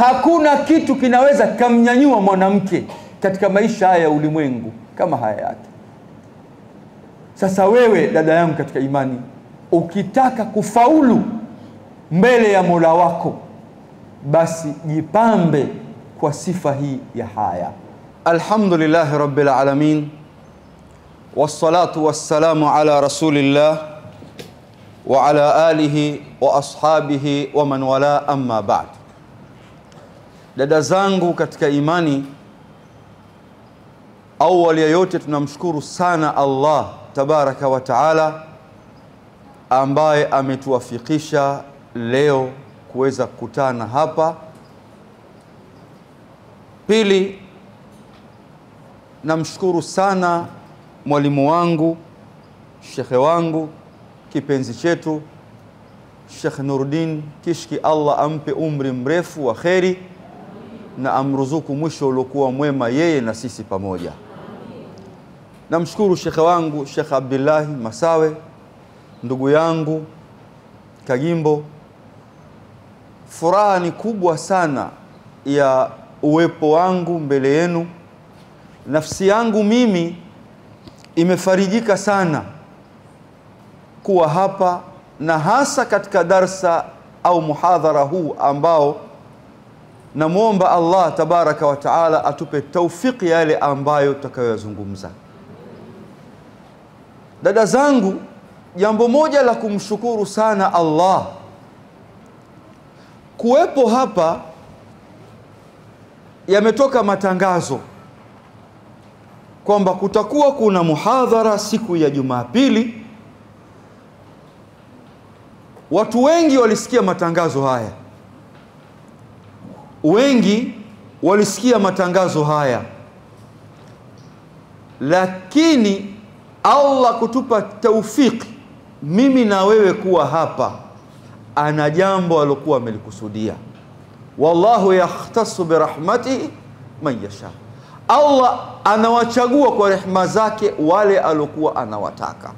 Hakuna kitu kinaweza kumnyanyua mwanamke katika maisha haya ya ulimwengu kama haya yake. Sasa wewe dada yangu katika imani, ukitaka kufaulu mbele ya Mola wako, basi jipambe kwa sifa hii ya haya. Alhamdulillah rabbil alamin, wassalatu wassalamu ala rasulillah wa ala alihi wa ashabihi wa man wala, amma ba'd. Dada zangu katika imani, awali ya yote tunamshukuru sana Allah tabaraka wa taala ambaye ametuwafikisha leo kuweza kukutana hapa. Pili, namshukuru sana mwalimu wangu, shekhe wangu, kipenzi chetu, Sheikh Nuruddin Kishki, Allah ampe umri mrefu wa kheri na amruzuku mwisho uliokuwa mwema yeye na sisi pamoja. Namshukuru shekhe wangu Sheikh Abdullah Masawe, ndugu yangu Kagimbo. Furaha ni kubwa sana ya uwepo wangu mbele yenu. Nafsi yangu mimi imefarijika sana kuwa hapa, na hasa katika darsa au muhadhara huu ambao namuomba Allah tabaraka wa taala atupe taufiki yale ambayo tutakayozungumza. Dada zangu, jambo moja la kumshukuru sana Allah kuwepo hapa, yametoka matangazo kwamba kutakuwa kuna muhadhara siku ya Jumapili. Watu wengi walisikia matangazo haya, wengi walisikia matangazo haya, lakini Allah kutupa taufiki mimi na wewe kuwa hapa, ana jambo alokuwa amelikusudia. Wallahu yakhtassu birahmatihi man yasha. Allah anawachagua kwa rehema zake wale alokuwa anawataka.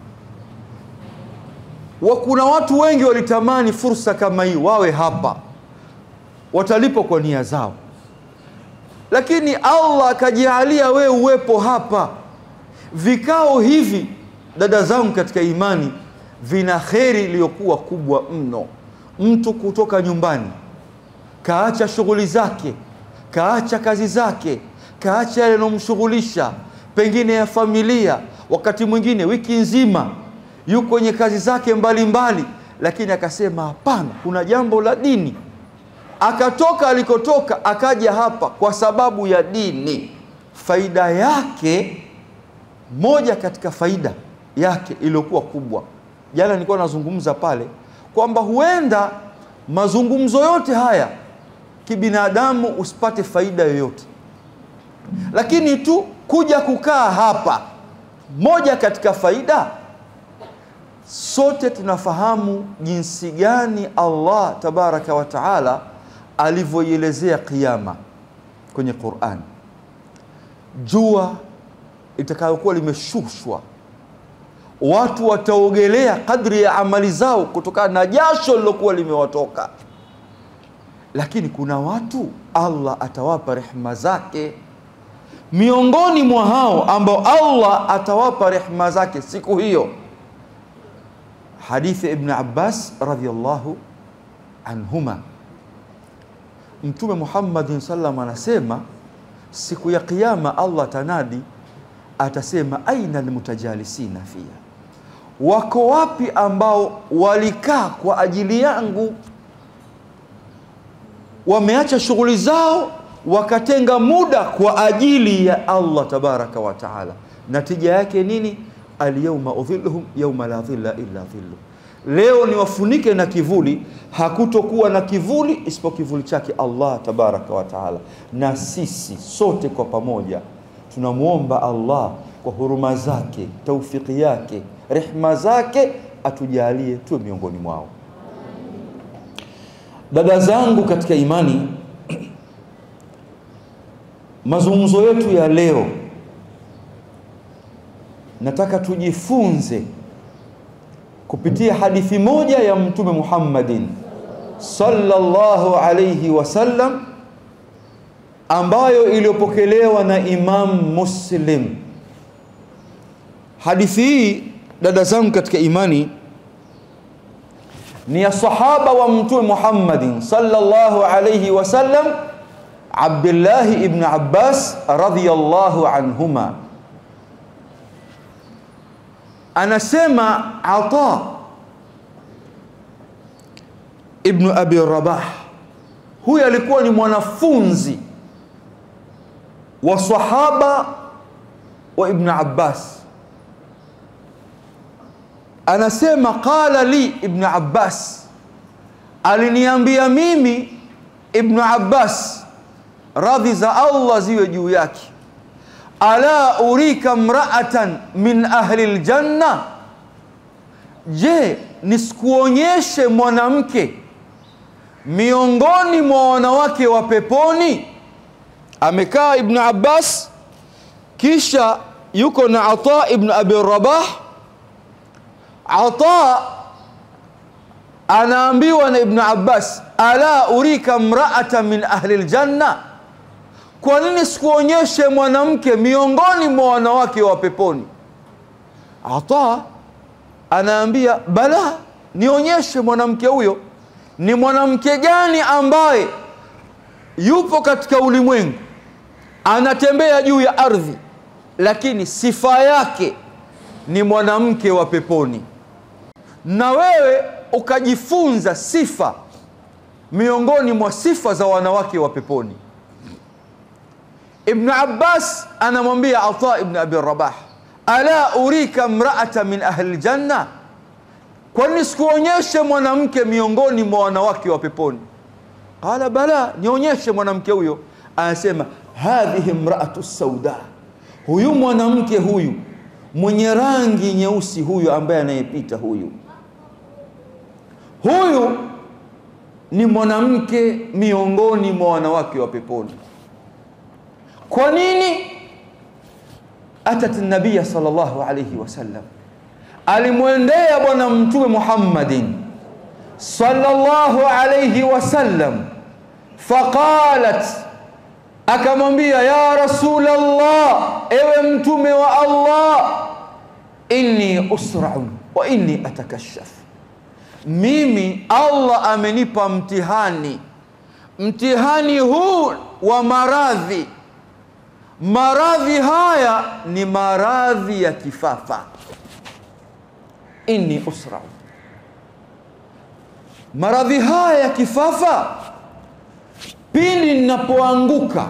Kuna watu wengi walitamani fursa kama hii wawe hapa, watalipo kwa nia zao, lakini Allah akajalia wewe uwepo hapa. Vikao hivi dada zangu katika imani vina kheri iliyokuwa kubwa mno. Mtu kutoka nyumbani, kaacha shughuli zake, kaacha kazi zake, kaacha yale yanomshughulisha pengine ya familia, wakati mwingine wiki nzima yuko kwenye kazi zake mbalimbali, lakini akasema hapana, kuna jambo la dini. Akatoka alikotoka akaja hapa kwa sababu ya dini. Faida yake, moja katika faida yake iliyokuwa kubwa, jana nilikuwa nazungumza pale kwamba huenda mazungumzo yote haya kibinadamu usipate faida yoyote, lakini tu kuja kukaa hapa, moja katika faida, sote tunafahamu jinsi gani Allah tabaraka wa taala alivyoelezea kiyama kwenye Qur'an. Jua itakayokuwa limeshushwa, watu wataogelea kadri ya amali zao kutokana na jasho lilokuwa limewatoka. Lakini kuna watu Allah atawapa rehema zake. Miongoni mwa hao ambao Allah atawapa rehema zake siku hiyo, hadithi Ibn Abbas radhiyallahu anhuma, Mtume Muhammad sallam anasema siku ya kiyama Allah tanadi, atasema aina almutajalisina fiha, wako wapi ambao walikaa kwa ajili yangu, wameacha shughuli zao wakatenga muda kwa ajili ya Allah tabaraka wa taala. Natija yake nini? Al-yawma udhilluhum yawma la dhilla illa dhillu, leo ni wafunike na kivuli, hakutokuwa na kivuli isipokuwa kivuli chake Allah tabaraka wa taala. Na sisi sote kwa pamoja tunamuomba Allah kwa huruma zake, taufiki yake, rehema zake, atujalie tuwe miongoni mwao. Dada zangu katika imani, mazungumzo yetu ya leo nataka tujifunze kupitia hadithi moja ya Mtume Muhammadin sallallahu alayhi wasallam, ambayo iliyopokelewa na Imam Muslim. Hadithi hii, dada zangu katika imani, ni ya sahaba wa Mtume Muhammadin sallallahu alayhi wasallam, Abdullah ibn Abbas radhiyallahu anhuma. Anasema Ata ibn Abi Rabah, huyu alikuwa ni mwanafunzi wa sahaba wa Ibn Abbas. Anasema qala li Ibn Abbas, aliniambia mimi Ibn Abbas, radhi za Allah ziwe juu yake, ala urika mra'atan min ahli aljanna, je, nisikuonyeshe mwanamke miongoni mwa wanawake wa peponi? Amekaa Ibn Abbas, kisha yuko na Ata ibn Abi Rabah. Ata anaambiwa na Ibn Abbas, ala urika mra'atan min ahli aljanna, kwa nini sikuonyeshe mwanamke miongoni mwa wanawake wa peponi? Ata anaambia, bala, nionyeshe mwanamke huyo. Ni mwanamke gani ambaye yupo katika ulimwengu, anatembea juu ya ardhi, lakini sifa yake ni mwanamke wa peponi, na wewe ukajifunza sifa miongoni mwa sifa za wanawake wa peponi? Ibn Abbas anamwambia Ata ibn Abi Rabah, ala urika mra'ata min ahli aljanna, kwa nini sikuonyeshe mwanamke miongoni mwa wanawake wa peponi? Qala bala, nionyeshe mwanamke huyo. Anasema hadhihi imra'atu sauda, huyu mwanamke huyu mwenye rangi nyeusi, huyu ambaye anayepita huyu ni mwanamke miongoni mwa wanawake wa peponi. Kwa nini? Atat an-nabiy sallallahu alayhi wasallam, alimwendea bwana Mtume Muhammadin sallallahu alayhi wasallam, faqalat, akamwambia, ya Rasulullah, ewe mtume wa Allah, inni usra'u wa inni atakashaf, mimi Allah amenipa mtihani huu wa maradhi. Maradhi haya ni maradhi ya kifafa. Inni usra'u, maradhi haya ya kifafa, pindi ninapoanguka,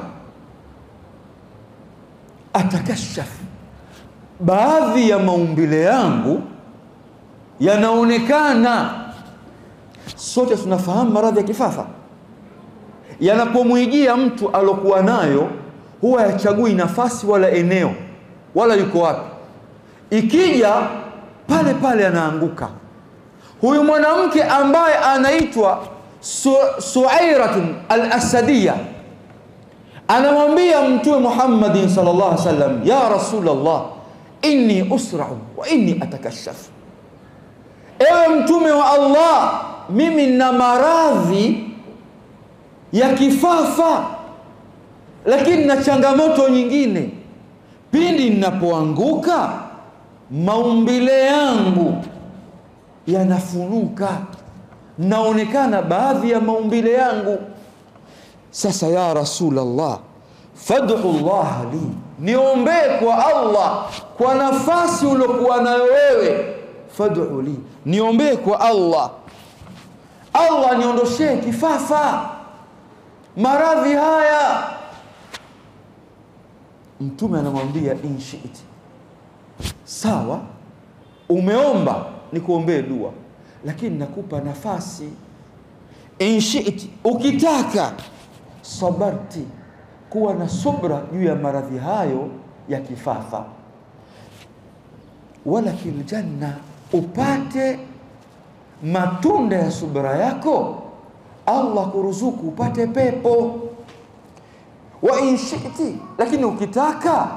atakashaf, baadhi ya maumbile yangu yanaonekana. Sote tunafahamu maradhi ya kifafa yanapomwijia mtu alokuwa nayo, huwa yachagui nafasi wala eneo wala yuko wapi, ikija pale pale anaanguka. Huyu mwanamke ambaye anaitwa Suairatun al-Asadiyya anamwambia Mtume Muhammadin sallallahu alaihi wasallam, ya Rasulullah, inni usra'u wa inni atakashaf, ewe mtume wa Allah, mimi nina maradhi ya kifafa, lakini na changamoto nyingine. Pindi ninapoanguka, maumbile yangu yanafunuka, naonekana baadhi ya maumbile yangu. Sasa ya Rasulullah, fad'u Allah li, niombee kwa Allah kwa nafasi ulokuwa nayo wewe. Fad'u li, niombee kwa Allah, Allah niondoshee kifafa, maradhi haya. Mtume anamwambia, in shi'ti, sawa, umeomba nikuombee dua, lakini nakupa nafasi. In shi'ti, ukitaka, sabarti, kuwa na subra juu ya maradhi hayo ya kifafa, walakil janna, upate matunda ya subra yako, Allah kuruzuku upate pepo. Wa in shi'ti, lakini ukitaka,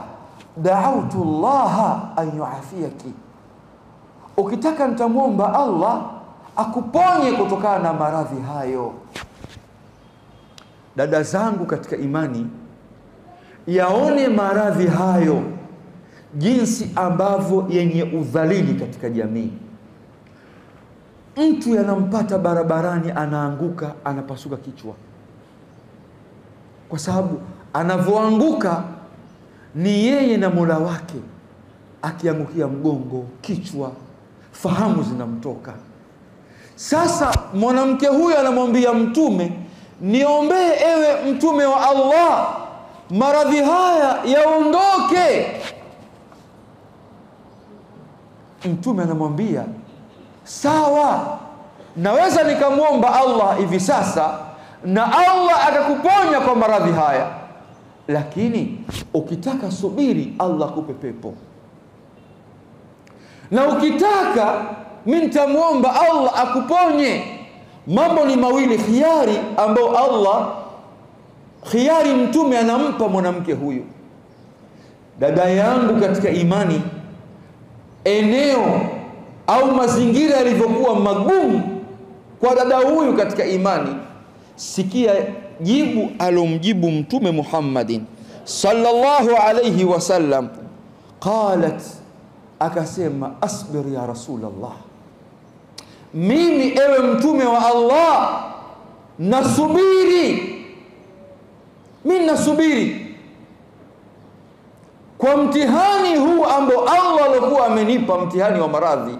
da'awtu Allah an yu'afiyaki, ukitaka nitamwomba Allah akuponye kutokana na maradhi hayo. Dada zangu katika imani, yaone maradhi hayo jinsi ambavyo yenye udhalili katika jamii. Mtu yanampata barabarani, anaanguka, anapasuka kichwa, kwa sababu anavyoanguka ni yeye na Mola wake. Akiangukia mgongo, kichwa, fahamu zinamtoka. Sasa mwanamke huyu anamwambia Mtume, niombee ewe Mtume wa Allah, maradhi haya yaondoke. Mtume anamwambia, sawa, naweza nikamwomba Allah hivi sasa na Allah akakuponya kwa maradhi haya, lakini ukitaka subiri, Allah akupe pepo. Na ukitaka mimi nitamwomba Allah akuponye. Mambo ni mawili, khiari ambao Allah khiari Mtume anampa mwanamke huyu. Dada yangu katika imani, eneo au mazingira yalivyokuwa magumu kwa dada huyu katika imani, sikia jibu alomjibu Mtume Muhammadin sallallahu alayhi wasallam. Qalat, akasema, asbir ya Rasulullah, mimi ewe Mtume wa Allah nasubiri, mimi nasubiri kwa mtihani huu ambao Allah alikuwa amenipa, mtihani wa maradhi.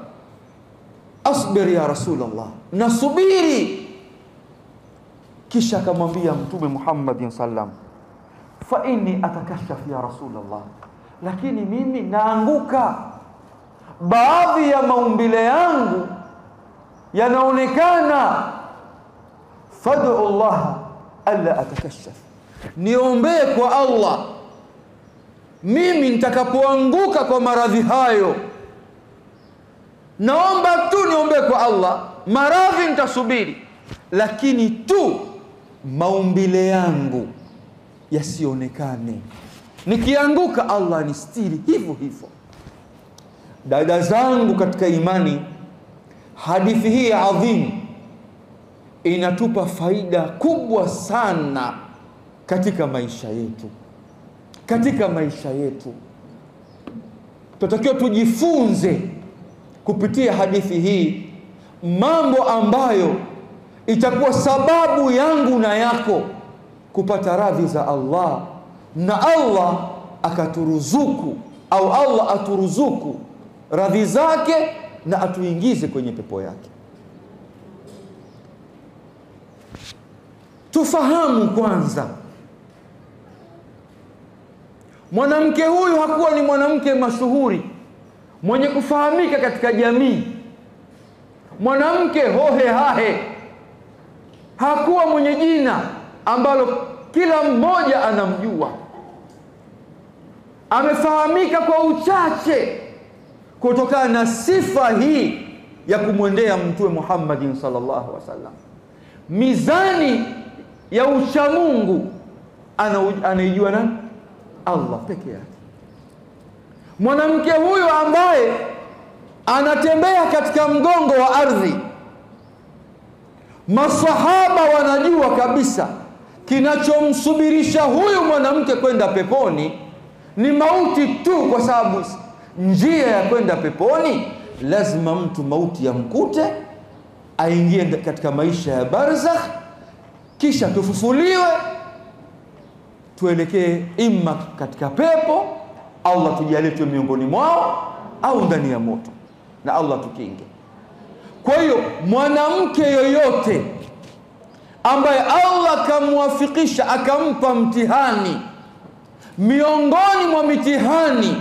Asbir ya Rasulullah, nasubiri. Kisha akamwambia Mtume Muhammad sallam, fa inni atakashaf ya Rasulullah, lakini mimi naanguka, baadhi ya maumbile yangu yanaonekana. Fad'u Allah alla atakashaf, niombee kwa Allah mimi nitakapoanguka kwa maradhi hayo. Naomba tu niombee kwa Allah, maradhi nitasubiri, lakini tu maumbile yangu yasionekane, nikianguka Allah nistiri hivyo hivyo. Dada zangu katika imani, hadithi hii adhimu inatupa faida kubwa sana katika maisha yetu. Katika maisha yetu tunatakiwa tujifunze kupitia hadithi hii mambo ambayo itakuwa sababu yangu na yako kupata radhi za Allah, na Allah akaturuzuku au Allah aturuzuku radhi zake na atuingize kwenye pepo yake. Tufahamu kwanza, mwanamke huyu hakuwa ni mwanamke mashuhuri mwenye kufahamika katika jamii, mwanamke hohe hahe, hakuwa mwenye jina ambalo kila mmoja anamjua. Amefahamika kwa uchache kutokana na sifa hii ya kumwendea Mtume Muhammadin sallallahu alaihi wasallam. Mizani ya uchamungu anaijua nani? Allah peke yake. Mwanamke huyu ambaye anatembea katika mgongo wa ardhi, masahaba wanajua kabisa kinachomsubirisha huyu mwanamke kwenda peponi ni mauti tu, kwa sababu njia ya kwenda peponi lazima mtu mauti yamkute, aingie katika maisha ya barzakh, kisha tufufuliwe tuelekee imma katika pepo, Allah tujalie tuwe miongoni mwao, au ndani ya moto, na Allah tukinge. Kwa hiyo mwanamke yoyote ambaye Allah kamwafikisha akampa mtihani, miongoni mwa mitihani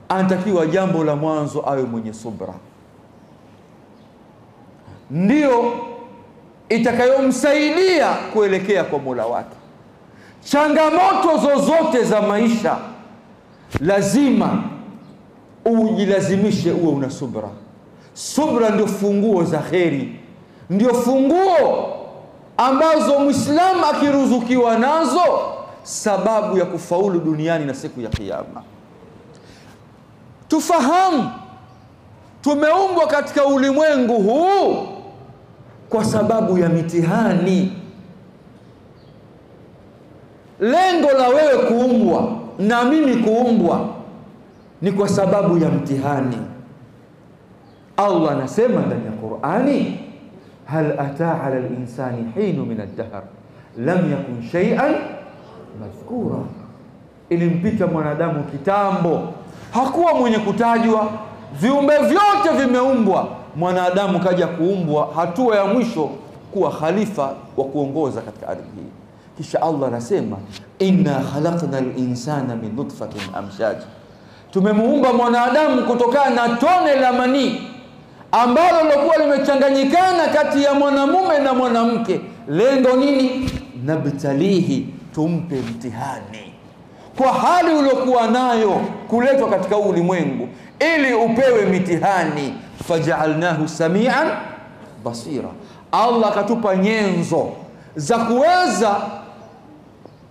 anatakiwa jambo la mwanzo awe mwenye subra, ndio itakayomsaidia kuelekea kwa Mola wake. Changamoto zozote za maisha lazima ujilazimishe uwe una subra. Subra ndio funguo za kheri, ndio funguo ambazo Muislamu akiruzukiwa nazo sababu ya kufaulu duniani na siku ya Kiyama. Tufahamu tumeumbwa katika ulimwengu huu kwa sababu ya mitihani. lengo la wewe kuumbwa na mimi kuumbwa ni kwa sababu ya mtihani. Allah anasema ndani ya Qur'ani, hal ataa ala al-insani hinu min ad-dahr lam yakun shay'an madhkura. Ilimpita mwanadamu kitambo, hakuwa mwenye kutajwa. Viumbe vyote vimeumbwa, mwanadamu kaja kuumbwa hatua ya mwisho kuwa khalifa wa kuongoza katika ardhi hii. Kisha Allah anasema, inna khalaqna al-insana min nutfatin amshaj, tumemuumba mwanadamu kutokana na tone la manii ambalo lilikuwa limechanganyikana kati ya mwanamume na mwanamke. Lengo nini? Nabtalihi, tumpe mtihani kwa hali uliokuwa nayo kuletwa katika ulimwengu ili upewe mitihani. Faja'alnahu samian basira, Allah akatupa nyenzo za kuweza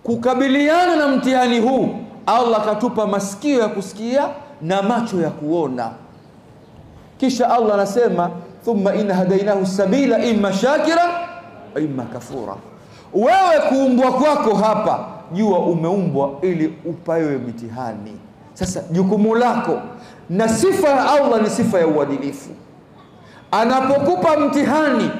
kukabiliana na mtihani huu. Allah akatupa masikio ya kusikia na macho ya kuona. Kisha Allah anasema, thumma inna hadainahu sabila imma shakiran imma kafura. Wewe kuumbwa kwako hapa, jua umeumbwa ili upawe mitihani. Sasa jukumu lako, na sifa ya Allah ni sifa ya uadilifu. Anapokupa mtihani,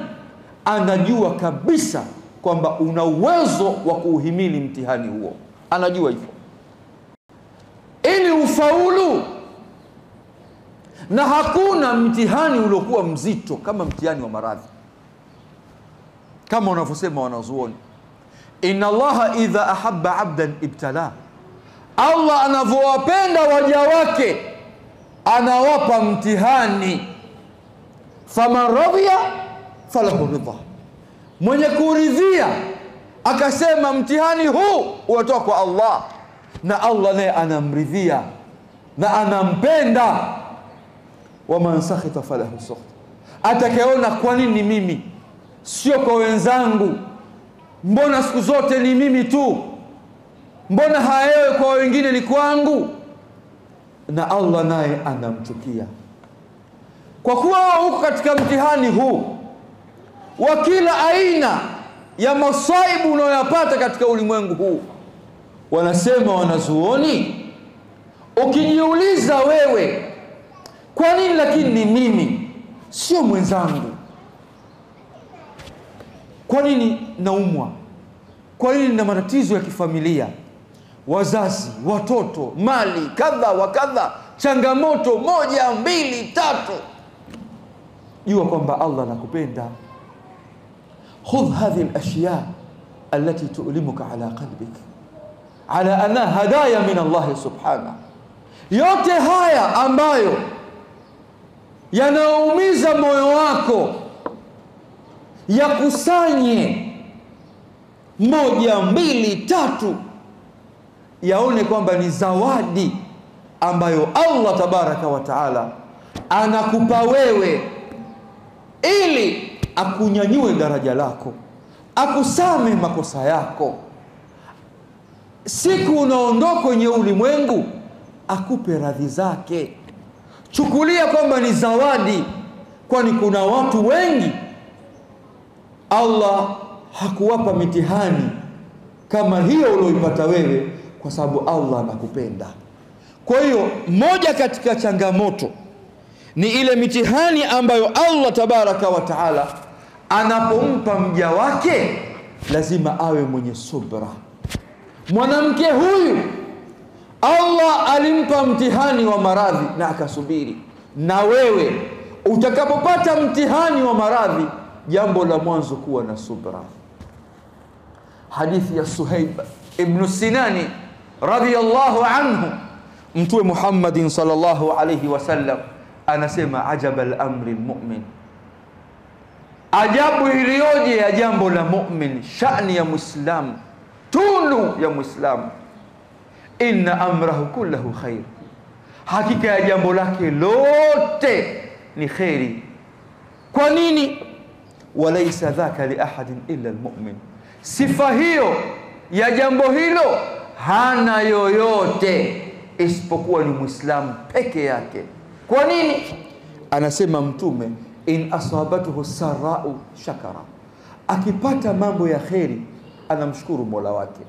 anajua kabisa kwamba una uwezo wa kuuhimili mtihani huo. Anajua hivyo ili ufaulu. Na hakuna mtihani uliokuwa mzito kama mtihani wa maradhi, kama wanavyosema wanazuoni, inna Allaha idha ahabba abdan ibtala. Allah anavyowapenda waja wake anawapa mtihani. Faman radhiya falahu ridha, mwenye kuridhia akasema mtihani huu unatoka kwa Allah, na Allah naye anamridhia na anampenda. Waman sakhita falahu sukht, atakayeona kwa nini mimi sio kwa wenzangu, mbona siku zote ni mimi tu, mbona hayewe kwa wengine ni kwangu, na Allah naye anamchukia. Kwa kuwa huko katika mtihani huu wa kila aina ya masaibu unayoyapata katika ulimwengu huu, wanasema wanazuoni, ukijiuliza wewe, kwa nini lakini ni mimi sio mwenzangu? Kwa nini naumwa? Kwa nini na matatizo ya kifamilia, wazazi, watoto, mali, kadha wa kadha, changamoto 1, 2, 3? Jua kwamba Allah anakupenda. Khudh hadhihi al-ashya allati tu'limuka ala qalbik ala anna hadaya min Allah subhanahu. Yote haya ambayo yanaumiza moyo wako, yakusanye 1, 2, 3, yaone kwamba ni zawadi ambayo Allah tabaraka wa taala anakupa wewe ili akunyanyue daraja lako, akusame makosa yako. Siku unaondoka kwenye ulimwengu, akupe radhi zake. Chukulia kwamba ni zawadi, kwani kuna watu wengi Allah hakuwapa mitihani kama hiyo ulioipata wewe, kwa sababu Allah anakupenda. Kwa hiyo moja katika changamoto ni ile mitihani ambayo Allah tabaraka wa taala anapompa mja wake lazima awe mwenye subra. Mwanamke huyu Allah alimpa mtihani wa maradhi na akasubiri. Na wewe utakapopata mtihani wa maradhi, jambo la mwanzo kuwa na subra. Hadithi ya Suhaib ibn Sinani radhiyallahu anhu, Mtume Muhammadin sallallahu alayhi wasallam anasema, ajaba al-amri al-mu'min, ajabu iliyoje ya jambo la mu'min, shani ya Muislam, tunu ya Muislam, inna amrahu kullahu khair, hakika ya jambo lake lote ni khairi. Kwa nini? Walaysa dhaka li ahadin illa al-mu'min, sifa hiyo ya jambo hilo hana yoyote isipokuwa ni Muislamu peke yake. Kwa nini? Anasema Mtume, in asabatuhu sarau shakara, akipata mambo ya kheri anamshukuru Mola wake.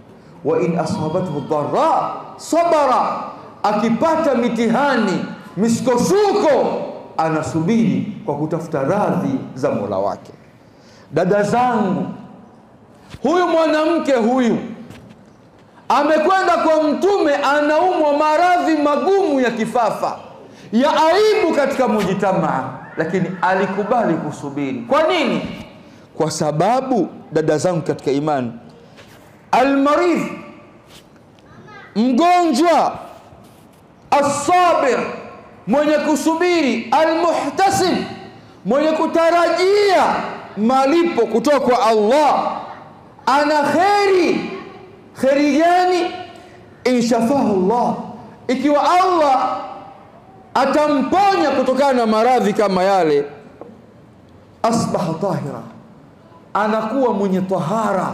wa in asabathu dharra sabara, akipata mitihani, misukosuko, anasubiri kwa kutafuta radhi za Mola wake. Dada zangu, huyu mwanamke huyu amekwenda kwa Mtume, anaumwa maradhi magumu ya kifafa, ya aibu katika mujitamaa, lakini alikubali kusubiri. Kwa nini? Kwa sababu dada zangu katika imani, almaridh, mgonjwa, as-sabir, mwenye kusubiri, almuhtasib, mwenye kutarajia malipo kutoka kwa Allah, ana kheri. Kheri gani? Inshafahu Allah, ikiwa Allah atamponya kutokana na maradhi kama yale, asbaha tahira, anakuwa mwenye tahara.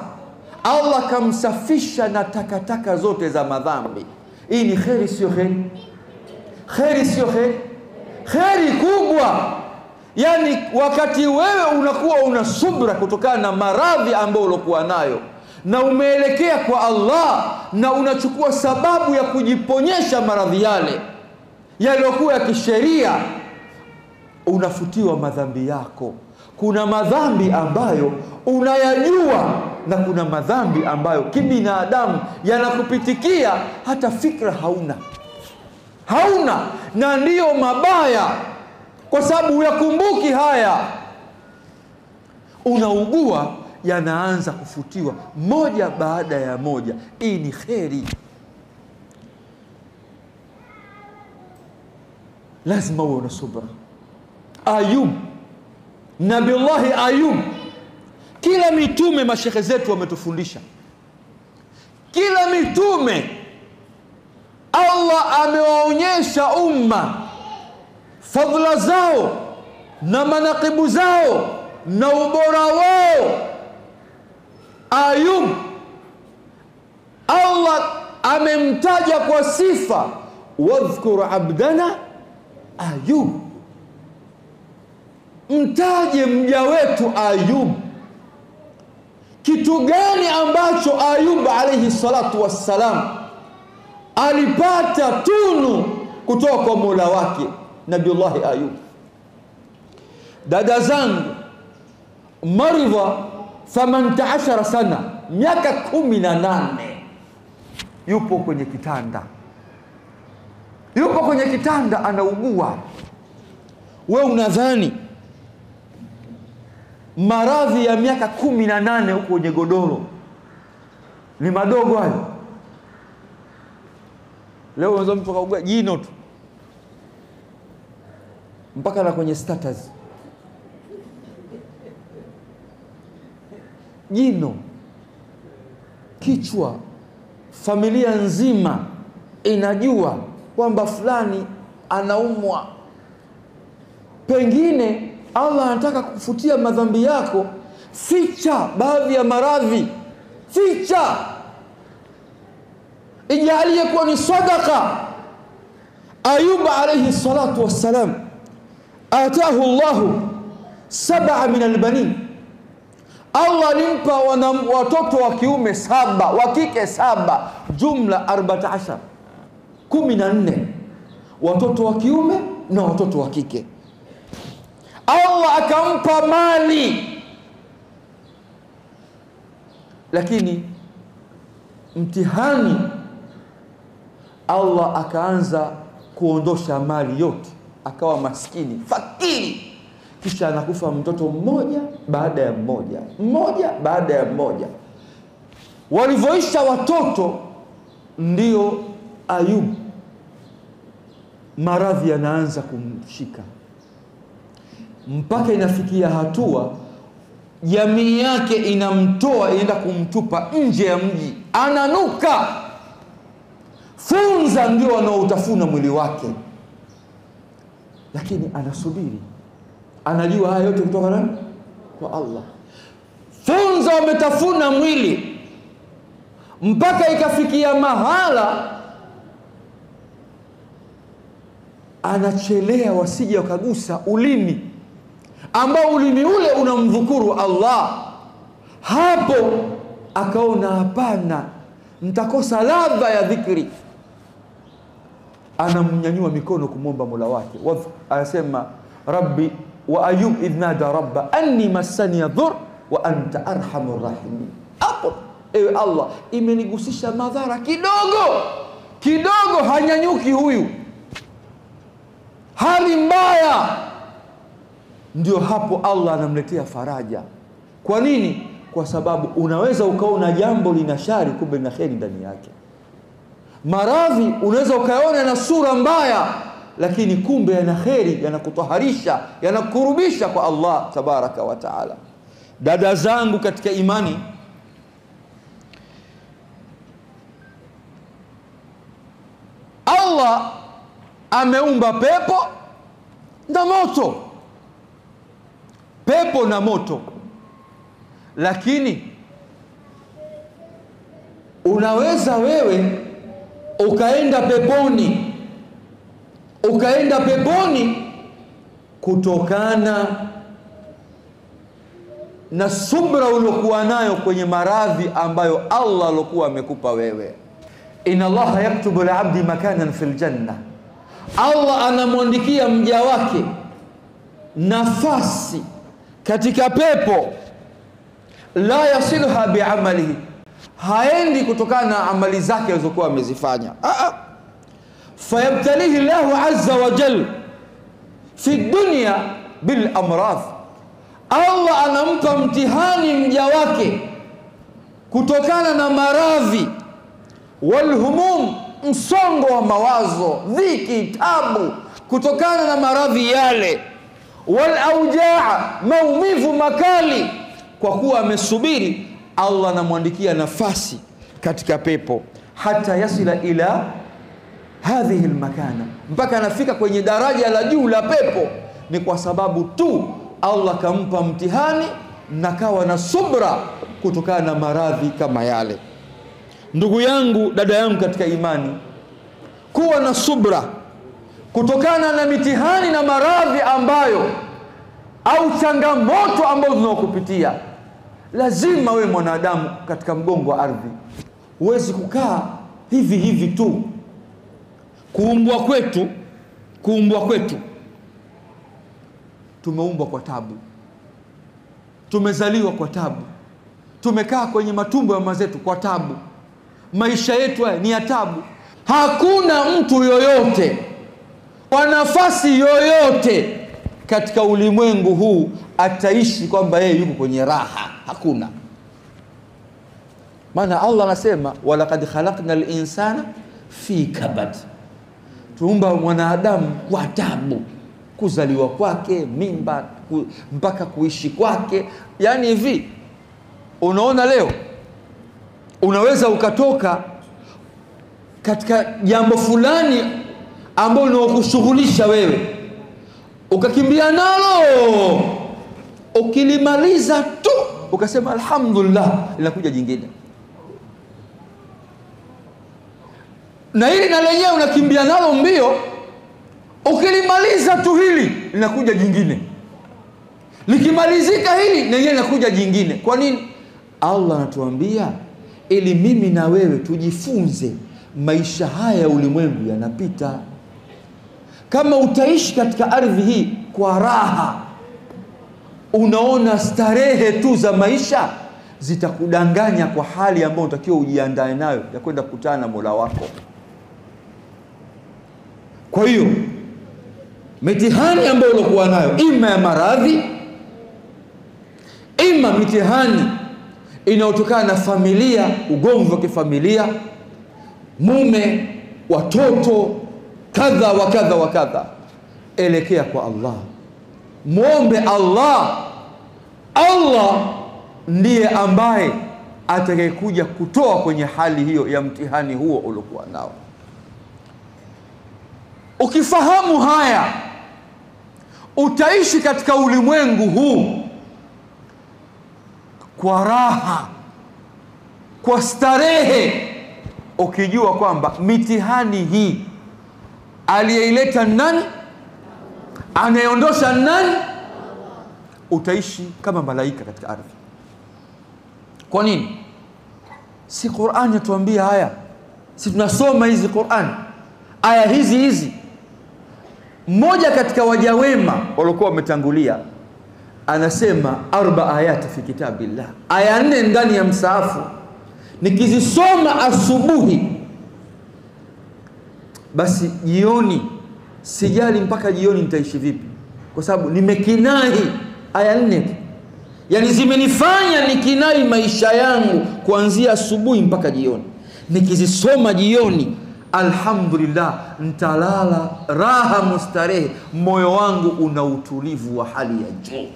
Allah kamsafisha na takataka zote za madhambi. Hii ni kheri, sio kheri? Kheri sio kheri? Kheri kubwa. Yani wakati wewe unakuwa una subra kutokana na maradhi ambayo ulikuwa nayo, na umeelekea kwa Allah, na unachukua sababu ya kujiponyesha maradhi yale yaliyokuwa ya kisheria, unafutiwa madhambi yako. Kuna madhambi ambayo unayajua, na kuna madhambi ambayo kibinadamu yanakupitikia, hata fikra hauna, na ndiyo mabaya, kwa sababu uyakumbuki haya, unaugua, yanaanza kufutiwa moja baada ya moja. Hii ni kheri. Lazima uwe na subra. Ayub, Nabiullahi Ayub, kila mitume mashekhe zetu wametufundisha, kila mitume Allah amewaonyesha umma fadhila zao na manaqibu zao na ubora wao. Ayub Allah amemtaja kwa sifa, wadhkur abdana Ayub, mtaje mja wetu Ayub. Kitu gani ambacho Ayub alayhi salatu wassalam alipata tunu kutoka kwa Mola wake? Nabiullahi Ayub, dada zangu, maridha 18 sana, miaka 18, yupo kwenye kitanda, anaugua. We unadhani maradhi ya miaka 18 huko kwenye godoro ni madogo hayo? Leo unaweza mtu akaugua jino tu, mpaka na kwenye status jino, kichwa, familia nzima inajua kwamba fulani anaumwa. Pengine Allah anataka kufutia madhambi yako, ficha baadhi ya maradhi, ficha, ijalie kuwa ni sadaka. Ayub alayhi salatu wassalam, atahu Allahu 7 min albanin, Allah alimpa watoto wa kiume 7, wa kike 7, jumla 14, 14 watoto wa kiume na watoto wa kike. Allah akampa mali, lakini mtihani, Allah akaanza kuondosha mali yote, akawa maskini, fakiri. Kisha anakufa mtoto mmoja baada ya mmoja. Walivyoisha watoto, ndio Ayub maradhi yanaanza kumshika, mpaka inafikia hatua jamii yake inamtoa, inaenda kumtupa nje ya mji, ananuka. Funza ndio wanaotafuna mwili wake, lakini anasubiri, anajua haya yote kutoka nani? Kwa Allah. Funza wametafuna mwili, mpaka ikafikia mahala anachelea wasije wakagusa ulimi, ambao ulimi ule unamdhukuru Allah. Hapo akaona hapana, nitakosa ladha ya dhikri. Anamnyanyua mikono kumwomba Mola wake. Anasema Rabbi wa Ayub idhnada rabba anni massani dhur wa anta arhamur rahimin. Hapo ewe Allah, imenigusisha madhara kidogo, hanyanyuki huyu, hali mbaya. Ndio hapo Allah anamletea faraja. Kwa nini? Kwa sababu unaweza ukaona jambo lina shari, kumbe lina kheri ndani yake. Maradhi unaweza ukaona na sura mbaya, lakini kumbe yana kheri, yanakutaharisha, yanakurubisha kwa Allah tabaraka wa taala. Dada zangu katika imani, Allah ameumba pepo na moto, pepo na moto. Lakini unaweza wewe ukaenda peponi kutokana na subra uliokuwa nayo kwenye maradhi ambayo Allah alikuwa amekupa wewe. Inna Allah yaktubu li'abdi makanan fil janna, Allah anamwandikia mja wake nafasi katika pepo. La yasiluha bi'amalihi, haendi kutokana na amali zake alizokuwa amezifanya. Fayabtalihi Allahu azza wa jalla fi dunya bil amrad, Allah anampa mtihani mja wake kutokana na maradhi, wal humum, msongo wa mawazo, dhiki, tabu kutokana na maradhi yale, wal aujaa, maumivu makali. Kwa kuwa amesubiri, Allah anamwandikia nafasi katika pepo, hata yasila ila hadhihi almakana, mpaka anafika kwenye daraja la juu la pepo. Ni kwa sababu tu Allah kampa mtihani na kawa na subra kutokana na maradhi kama yale. Ndugu yangu, dada yangu katika imani, kuwa na subra kutokana na mitihani na maradhi ambayo au changamoto ambazo zinakupitia. Lazima we mwanadamu katika mgongo wa ardhi, huwezi kukaa hivi tu. Kuumbwa kwetu tumeumbwa kwa tabu, tumezaliwa kwa tabu, tumekaa kwenye matumbo ya mama zetu kwa tabu. Maisha yetu haya ni ya tabu. Hakuna mtu yoyote kwa nafasi yoyote katika ulimwengu huu ataishi kwamba yeye yuko kwenye raha. Hakuna. Maana Allah anasema walaqad khalaqnal insana fi kabad, tuumba mwanadamu kwa tabu, kuzaliwa kwake, mimba, mpaka kuishi kwake. Yani hivi, unaona leo unaweza ukatoka katika jambo fulani ambalo linakushughulisha wewe, ukakimbia nalo, ukilimaliza tu ukasema alhamdulillah, linakuja jingine. Na hili na lenyewe unakimbia nalo mbio, ukilimaliza tu hili linakuja jingine. Likimalizika hili lenyewe linakuja jingine. Kwa nini? Allah anatuambia ili mimi na wewe tujifunze maisha haya ya ulimwengu yanapita. Kama utaishi katika ardhi hii kwa raha, unaona starehe tu za maisha, zitakudanganya kwa hali ambayo unatakiwa ujiandae nayo ya kwenda kukutana na Mola wako. Kwa hiyo mitihani ambayo ulikuwa nayo, ima ya maradhi, ima mitihani inayotokana na familia, ugomvi wa kifamilia, mume, watoto, kadha wa kadha wa kadha, elekea kwa Allah, muombe Allah. Allah ndiye ambaye atakayekuja kutoa kwenye hali hiyo ya mtihani huo uliokuwa nao. Ukifahamu haya, utaishi katika ulimwengu huu kwa raha, kwa starehe, ukijua kwamba mitihani hii aliyeileta nani, anayeondosha nani. Utaishi kama malaika katika ardhi. Kwa nini? Si Qur'an yatuambia haya? Si tunasoma hizi Qur'an, aya hizi. Mmoja katika waja wema waliokuwa wametangulia anasema 4 ayati fi kitabillah, aya 4 ndani ya msaafu nikizisoma asubuhi, basi jioni sijali mpaka jioni nitaishi vipi, kwa sababu nimekinai aya 4. Yani zimenifanya nikinai maisha yangu kuanzia asubuhi mpaka jioni. Nikizisoma jioni, alhamdulillah, nitalala raha mustarehe, moyo wangu una utulivu wa hali ya juu.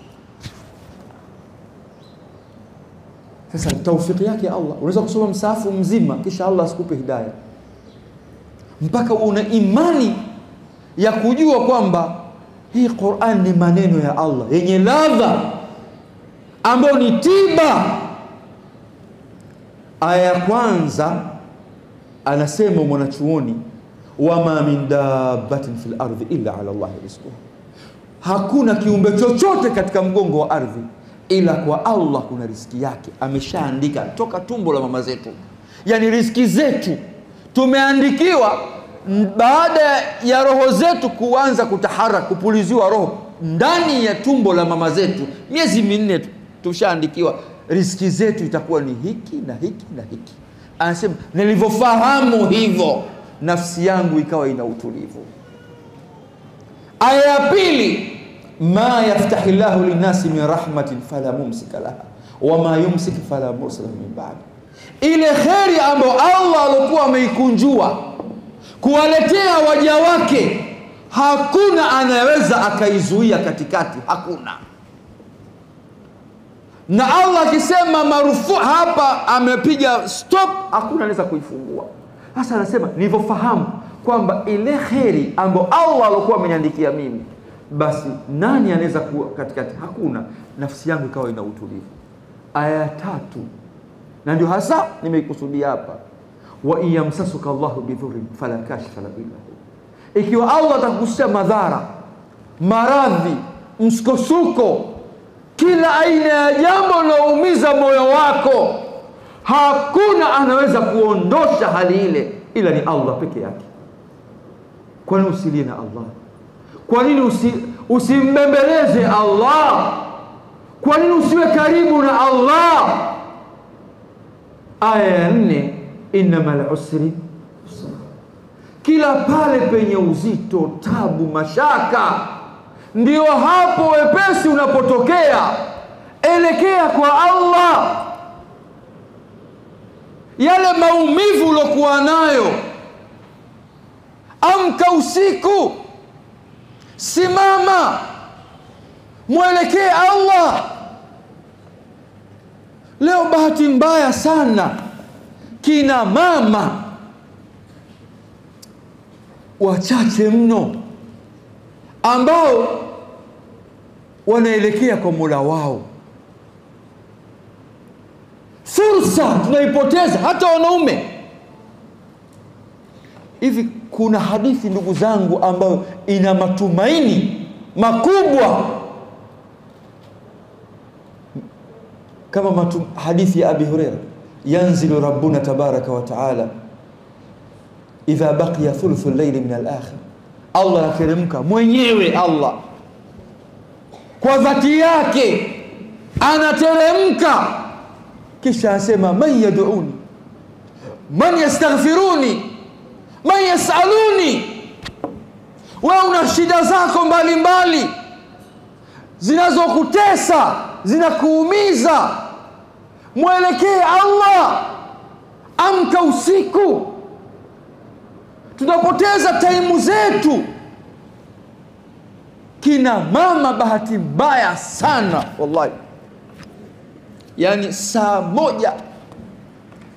Sasa taufiki yake Allah, unaweza kusoma msahafu mzima kisha Allah asikupe hidayah, mpaka una imani ya kujua kwamba hii Qur'an ni maneno ya Allah yenye ladha, ambayo ni tiba. Aya ya kwanza anasema mwanachuoni, wama min dabbatin fil ardi illa ala Allah rizquha, hakuna kiumbe chochote katika mgongo wa ardhi ila kwa Allah kuna riziki yake, ameshaandika toka tumbo la mama zetu. Yani riziki zetu tumeandikiwa baada ya roho zetu kuanza kutaharaka, kupuliziwa roho ndani ya tumbo la mama zetu, miezi 4 tushaandikiwa riziki zetu itakuwa ni hiki na hiki na hiki. Anasema nilivyofahamu hivyo, nafsi yangu ikawa ina utulivu. Aya ya pili, ma yaftahillahu linasi min rahmatin fala mumsika laha wama yumsik fala mursila min ba'd. Ile kheri ambayo Allah alikuwa ameikunjua kuwaletea waja wake, hakuna anayeweza akaizuia katikati, hakuna. Na Allah akisema marufu hapa, amepiga stop, hakuna anaweza kuifungua. Sasa anasema nilivyofahamu kwamba ile kheri ambayo Allah alikuwa ameniandikia mimi, basi nani anaweza kuwa katikati? Hakuna. Nafsi yangu ikawa ina utulivu. Aya 3, na ndio hasa nimeikusudia hapa, wa iyamsasuka Allahu bidhurrin fala kashifa lahu illa hu. Ikiwa Allah atakushia madhara, maradhi, msukosuko, kila aina ya jambo linaumiza moyo wako, hakuna anaweza kuondosha hali ile ila ni Allah peke yake. Kwa nini usilie na Allah? Kwa nini usimbembeleze Allah? Kwa nini usiwe karibu na Allah? Aya ya 4, innamal usri yusra. Kila pale penye uzito, tabu, mashaka, ndio hapo wepesi unapotokea. Elekea kwa Allah. Yale maumivu ulokuwa nayo, amka usiku, simama, mwelekee Allah. Leo bahati mbaya sana, kina mama wachache mno ambao wanaelekea kwa Mola wao. Fursa tunaipoteza, hata wanaume. Hivi kuna hadithi ndugu zangu ambayo ina matumaini makubwa, kama hadithi ya Abi Hurairah, yanzilu rabbuna tabaraka wa taala idha baqiya thuluthu al-layli min al-akhir. Allah ateremka mwenyewe, Allah kwa dhati yake anateremka, kisha asema man yad'uni, man yastaghfiruni, man yasaluni. Wewe una shida zako mbalimbali zinazokutesa, zinakuumiza, mwelekee Allah. Amka usiku. Tunapoteza taimu zetu. Kina mama bahati mbaya sana wallahi, yani saa moja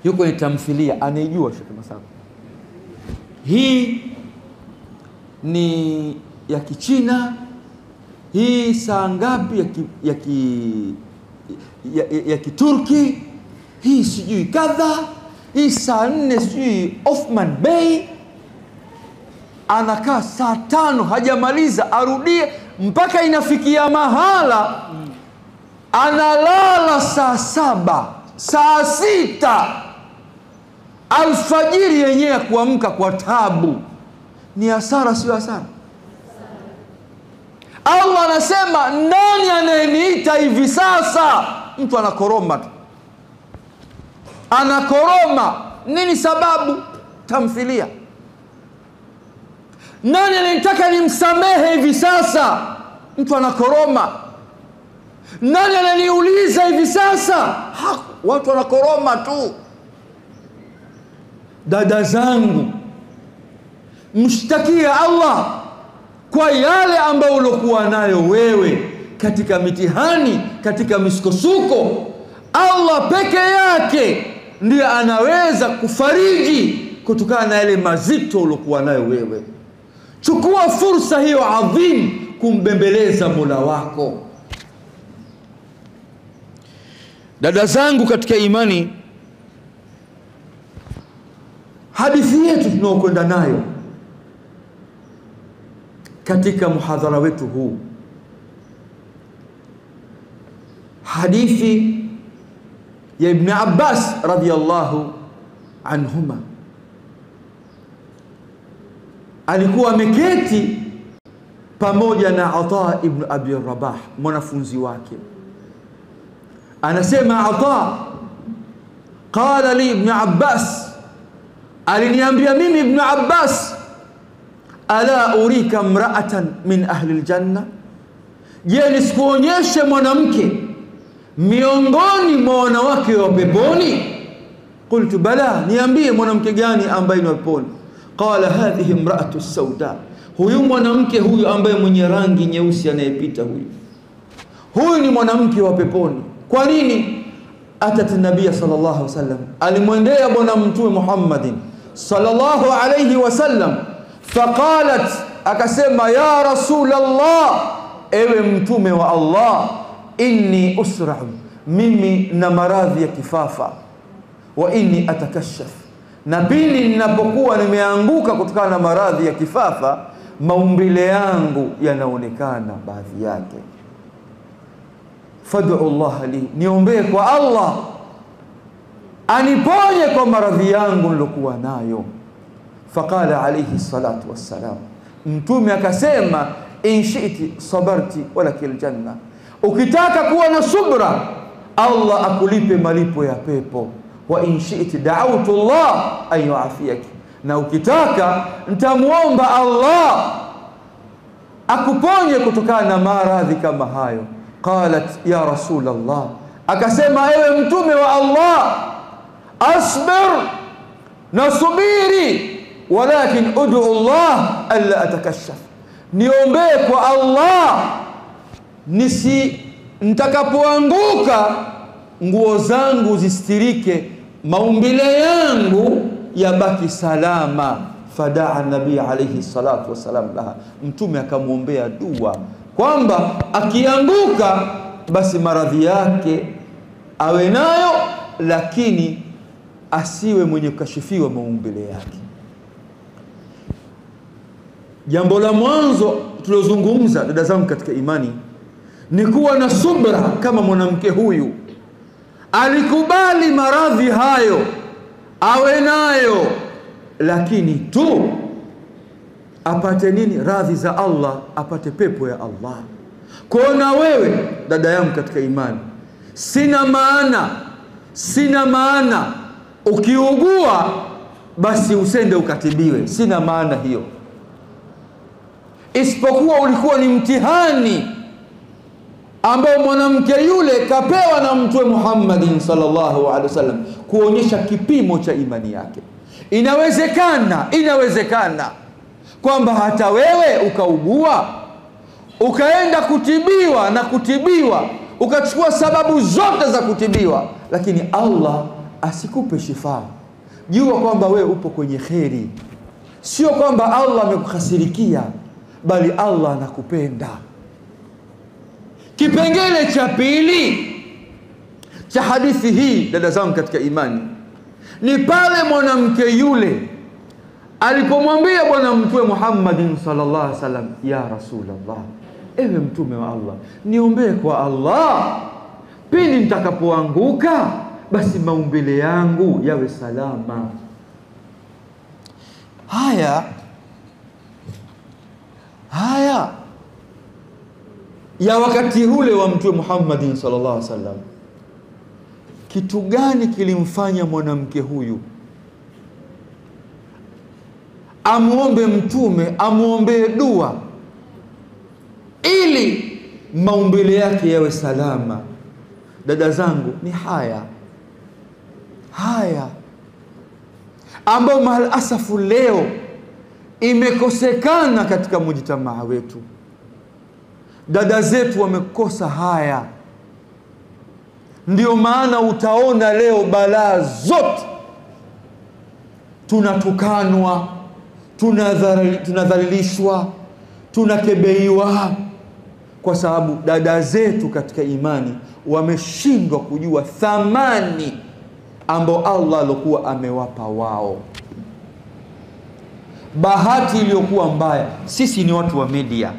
yuko ni tamthilia, anaijua Sheikh Masaba, hii ni ya Kichina, hii saa ngapi ya Kiturki, hii sijui kadha, hii saa 4 sijui Othman Bey. Anakaa saa 5 hajamaliza, arudie mpaka inafikia mahala analala saa 7, saa 6, alfajiri yenyewe kuamka kwa tabu ni hasara, sio hasara? Allah anasema, nani anayeniita hivi sasa? Mtu anakoroma tu, anakoroma. Nini sababu? Tamthilia. Nani anayetaka nimsamehe hivi sasa? Mtu anakoroma. Nani ananiuliza hivi sasa? Watu wanakoroma tu. Dada zangu, mshtakia Allah kwa yale ambayo ulikuwa nayo wewe katika mitihani, katika misukosuko. Allah peke yake ndiye anaweza kufariji kutokana na yale mazito uliokuwa nayo wewe. Chukua fursa hiyo adhim kumbembeleza Mola wako. Dada zangu katika imani, hadithi yetu tunaokwenda nayo katika muhadhara wetu huu, hadithi ya Ibn Abbas radhiyallahu anhuma. Alikuwa ameketi pamoja na Ata ibn Abi Rabah, mwanafunzi wake. Anasema Ata, qala li Ibn Abbas, aliniambia mimi Ibn Abbas, ala urika mra'atan min ahli aljanna, je, nisikuonyeshe mwanamke miongoni mwa wanawake wa peponi? Qultu bala, niambie mwanamke gani ambaye ni wa peponi? Qala hadhihi imra'atu sauda, huyu mwanamke huyu ambaye mwenye rangi nyeusi anayepita huyu ni mwanamke wa peponi. Kwa nini? Atat an-nabiy sallallahu alaihi wasallam, alimwendea bwana mtume Muhammadin sallallahu alaihi wasallam, faqalat, akasema, ya Rasulullah, ewe mtume wa Allah, inni usra'u, mimi na maradhi ya kifafa, wa inni atakashaf, na pili ninapokuwa nimeanguka kutokana na maradhi ya kifafa, maumbile yangu yanaonekana baadhi yake. Fad'u Allah li, niombee kwa Allah aniponye kwa maradhi yangu nilokuwa nayo. Faqala alayhi salatu wassalam, mtume akasema, in shi'ti sabarti walakil janna, ukitaka kuwa na subra Allah akulipe malipo ya pepo. Wa in shi'ti da'awtu Allah an yu'afiyaki, na ukitaka nitamuomba Allah akuponye kutokana na maradhi kama hayo. Qalat ya Rasulullah, akasema, ewe mtume wa Allah, asbir, nasubiri, walakin ud'u Allah alla atakashaf, niombee kwa Allah nitakapoanguka nguo zangu zistirike, maumbile yangu yabaki salama. Fadaa nabii alayhi salatu wasalam laha, mtume akamwombea dua kwamba akianguka basi maradhi yake awe nayo, lakini asiwe mwenye kukashifiwa maumbile yake. Jambo la mwanzo tulozungumza, dada zangu katika imani, ni kuwa na subra. Kama mwanamke huyu alikubali maradhi hayo, awe nayo, lakini tu apate nini? Radhi za Allah, apate pepo ya Allah. Kuona wewe dada yangu katika imani, sina maana ukiugua basi usende ukatibiwe, sina maana hiyo, isipokuwa ulikuwa ni mtihani ambao mwanamke yule kapewa na mtume Muhammadin sallallahu alaihi wasallam kuonyesha kipimo cha imani yake. Inawezekana kwamba hata wewe ukaugua, ukaenda kutibiwa, ukachukua sababu zote za kutibiwa, lakini Allah asikupe shifa. Jua kwamba wewe upo kwenye kheri, sio kwamba Allah amekukhasirikia, bali Allah anakupenda. Kipengele cha pili cha hadithi hii, dada zangu katika imani, ni pale mwanamke yule alipomwambia bwana mtume Muhammadin sallallahu alaihi wasallam, ya Rasulullah, ewe mtume wa Allah, niombee kwa Allah pindi nitakapoanguka basi maumbile yangu yawe salama. haya ya wakati ule wa Mtume Muhammad sallallahu alaihi wasallam, kitu gani kilimfanya mwanamke huyu amuombe Mtume, amuombee dua ili maumbile yake yawe salama? Dada zangu, ni haya ambayo mahal asafu leo imekosekana katika mujtamaa wetu. Dada zetu wamekosa haya. Ndio maana utaona leo balaa zote, tunatukanwa, tunadhalilishwa, tunakebeiwa, kwa sababu dada zetu katika imani wameshindwa kujua thamani ambao Allah alikuwa amewapa wao. Bahati iliyokuwa mbaya, sisi ni watu wa media,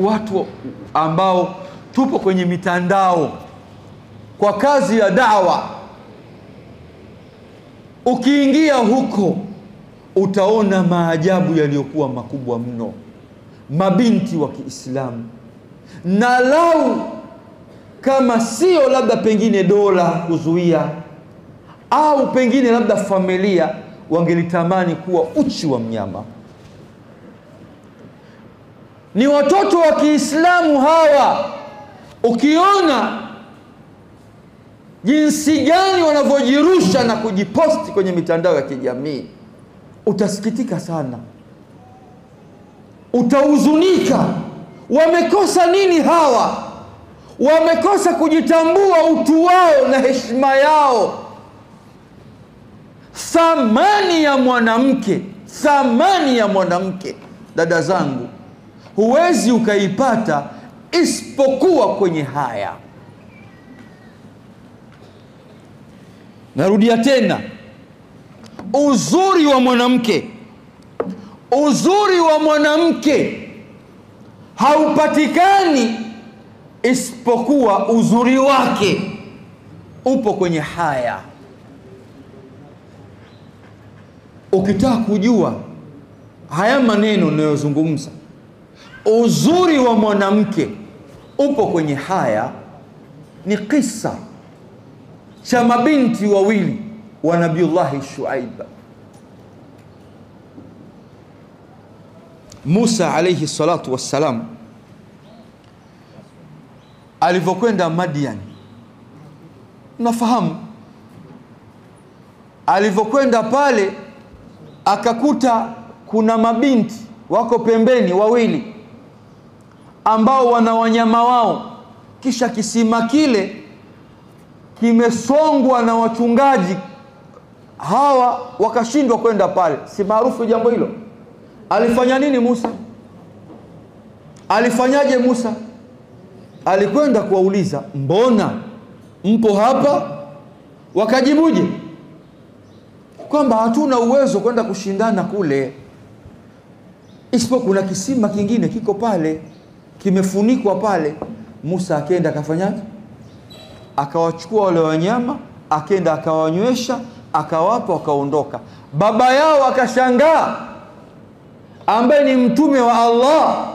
watu ambao tupo kwenye mitandao kwa kazi ya da'wa. Ukiingia huko utaona maajabu yaliyokuwa makubwa mno. Mabinti wa Kiislamu, na lau kama sio labda pengine dola kuzuia, au pengine labda familia, wangelitamani kuwa uchi wa mnyama. Ni watoto wa Kiislamu hawa. Ukiona jinsi gani wanavyojirusha na kujiposti kwenye mitandao ya kijamii, utasikitika sana, utahuzunika. Wamekosa nini hawa? Wamekosa kujitambua utu wao na heshima yao. Thamani ya mwanamke, dada zangu, huwezi ukaipata isipokuwa kwenye haya. Narudia tena, uzuri wa mwanamke haupatikani isipokuwa uzuri wake upo kwenye haya. Ukitaka kujua haya maneno ninayozungumza, uzuri wa mwanamke upo kwenye haya, ni kisa cha mabinti wawili wa Nabiullahi Shuaib. Musa alayhi salatu wassalam alivyokwenda Madian, nafahamu alivyokwenda pale akakuta kuna mabinti wako pembeni wawili ambao wana wanyama wao, kisha kisima kile kimesongwa na wachungaji hawa, wakashindwa kwenda pale. Si maarufu jambo hilo? Alifanya nini Musa? Alifanyaje Musa? Alikwenda kuwauliza, mbona mpo hapa? Wakajibuje? Kwamba hatuna uwezo kwenda kushindana kule, isipokuwa kuna kisima kingine kiko pale, kimefunikwa pale. Musa akaenda akafanyaje? Akawachukua wale wanyama, akaenda akawanywesha, akawapa, wakaondoka. Baba yao akashangaa, ambaye ni mtume wa Allah,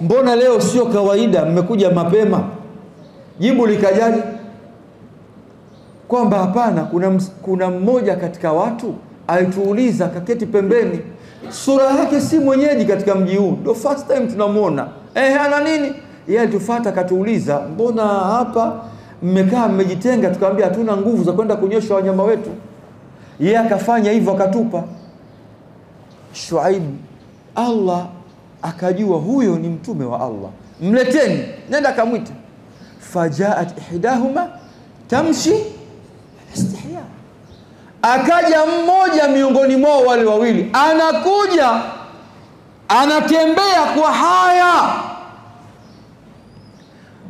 mbona leo sio kawaida, mmekuja mapema? Jibu likajaje? Kwamba hapana, kuna mmoja katika watu alituuliza, kaketi pembeni, sura yake si mwenyeji katika mji huu, ndio first time tunamuona. Ana nini? Yeye alitufuata akatuuliza, mbona hapa mmekaa mmejitenga? Tukamwambia hatuna nguvu za kwenda kunyosha wanyama wetu. Yeye akafanya hivyo akatupa. Shuaib, Allah akajua huyo ni mtume wa Allah, mleteni, nenda kamwita. Fajaat ihdahuma tamshi istihya, akaja mmoja miongoni mwao wale wawili, anakuja anatembea kwa haya.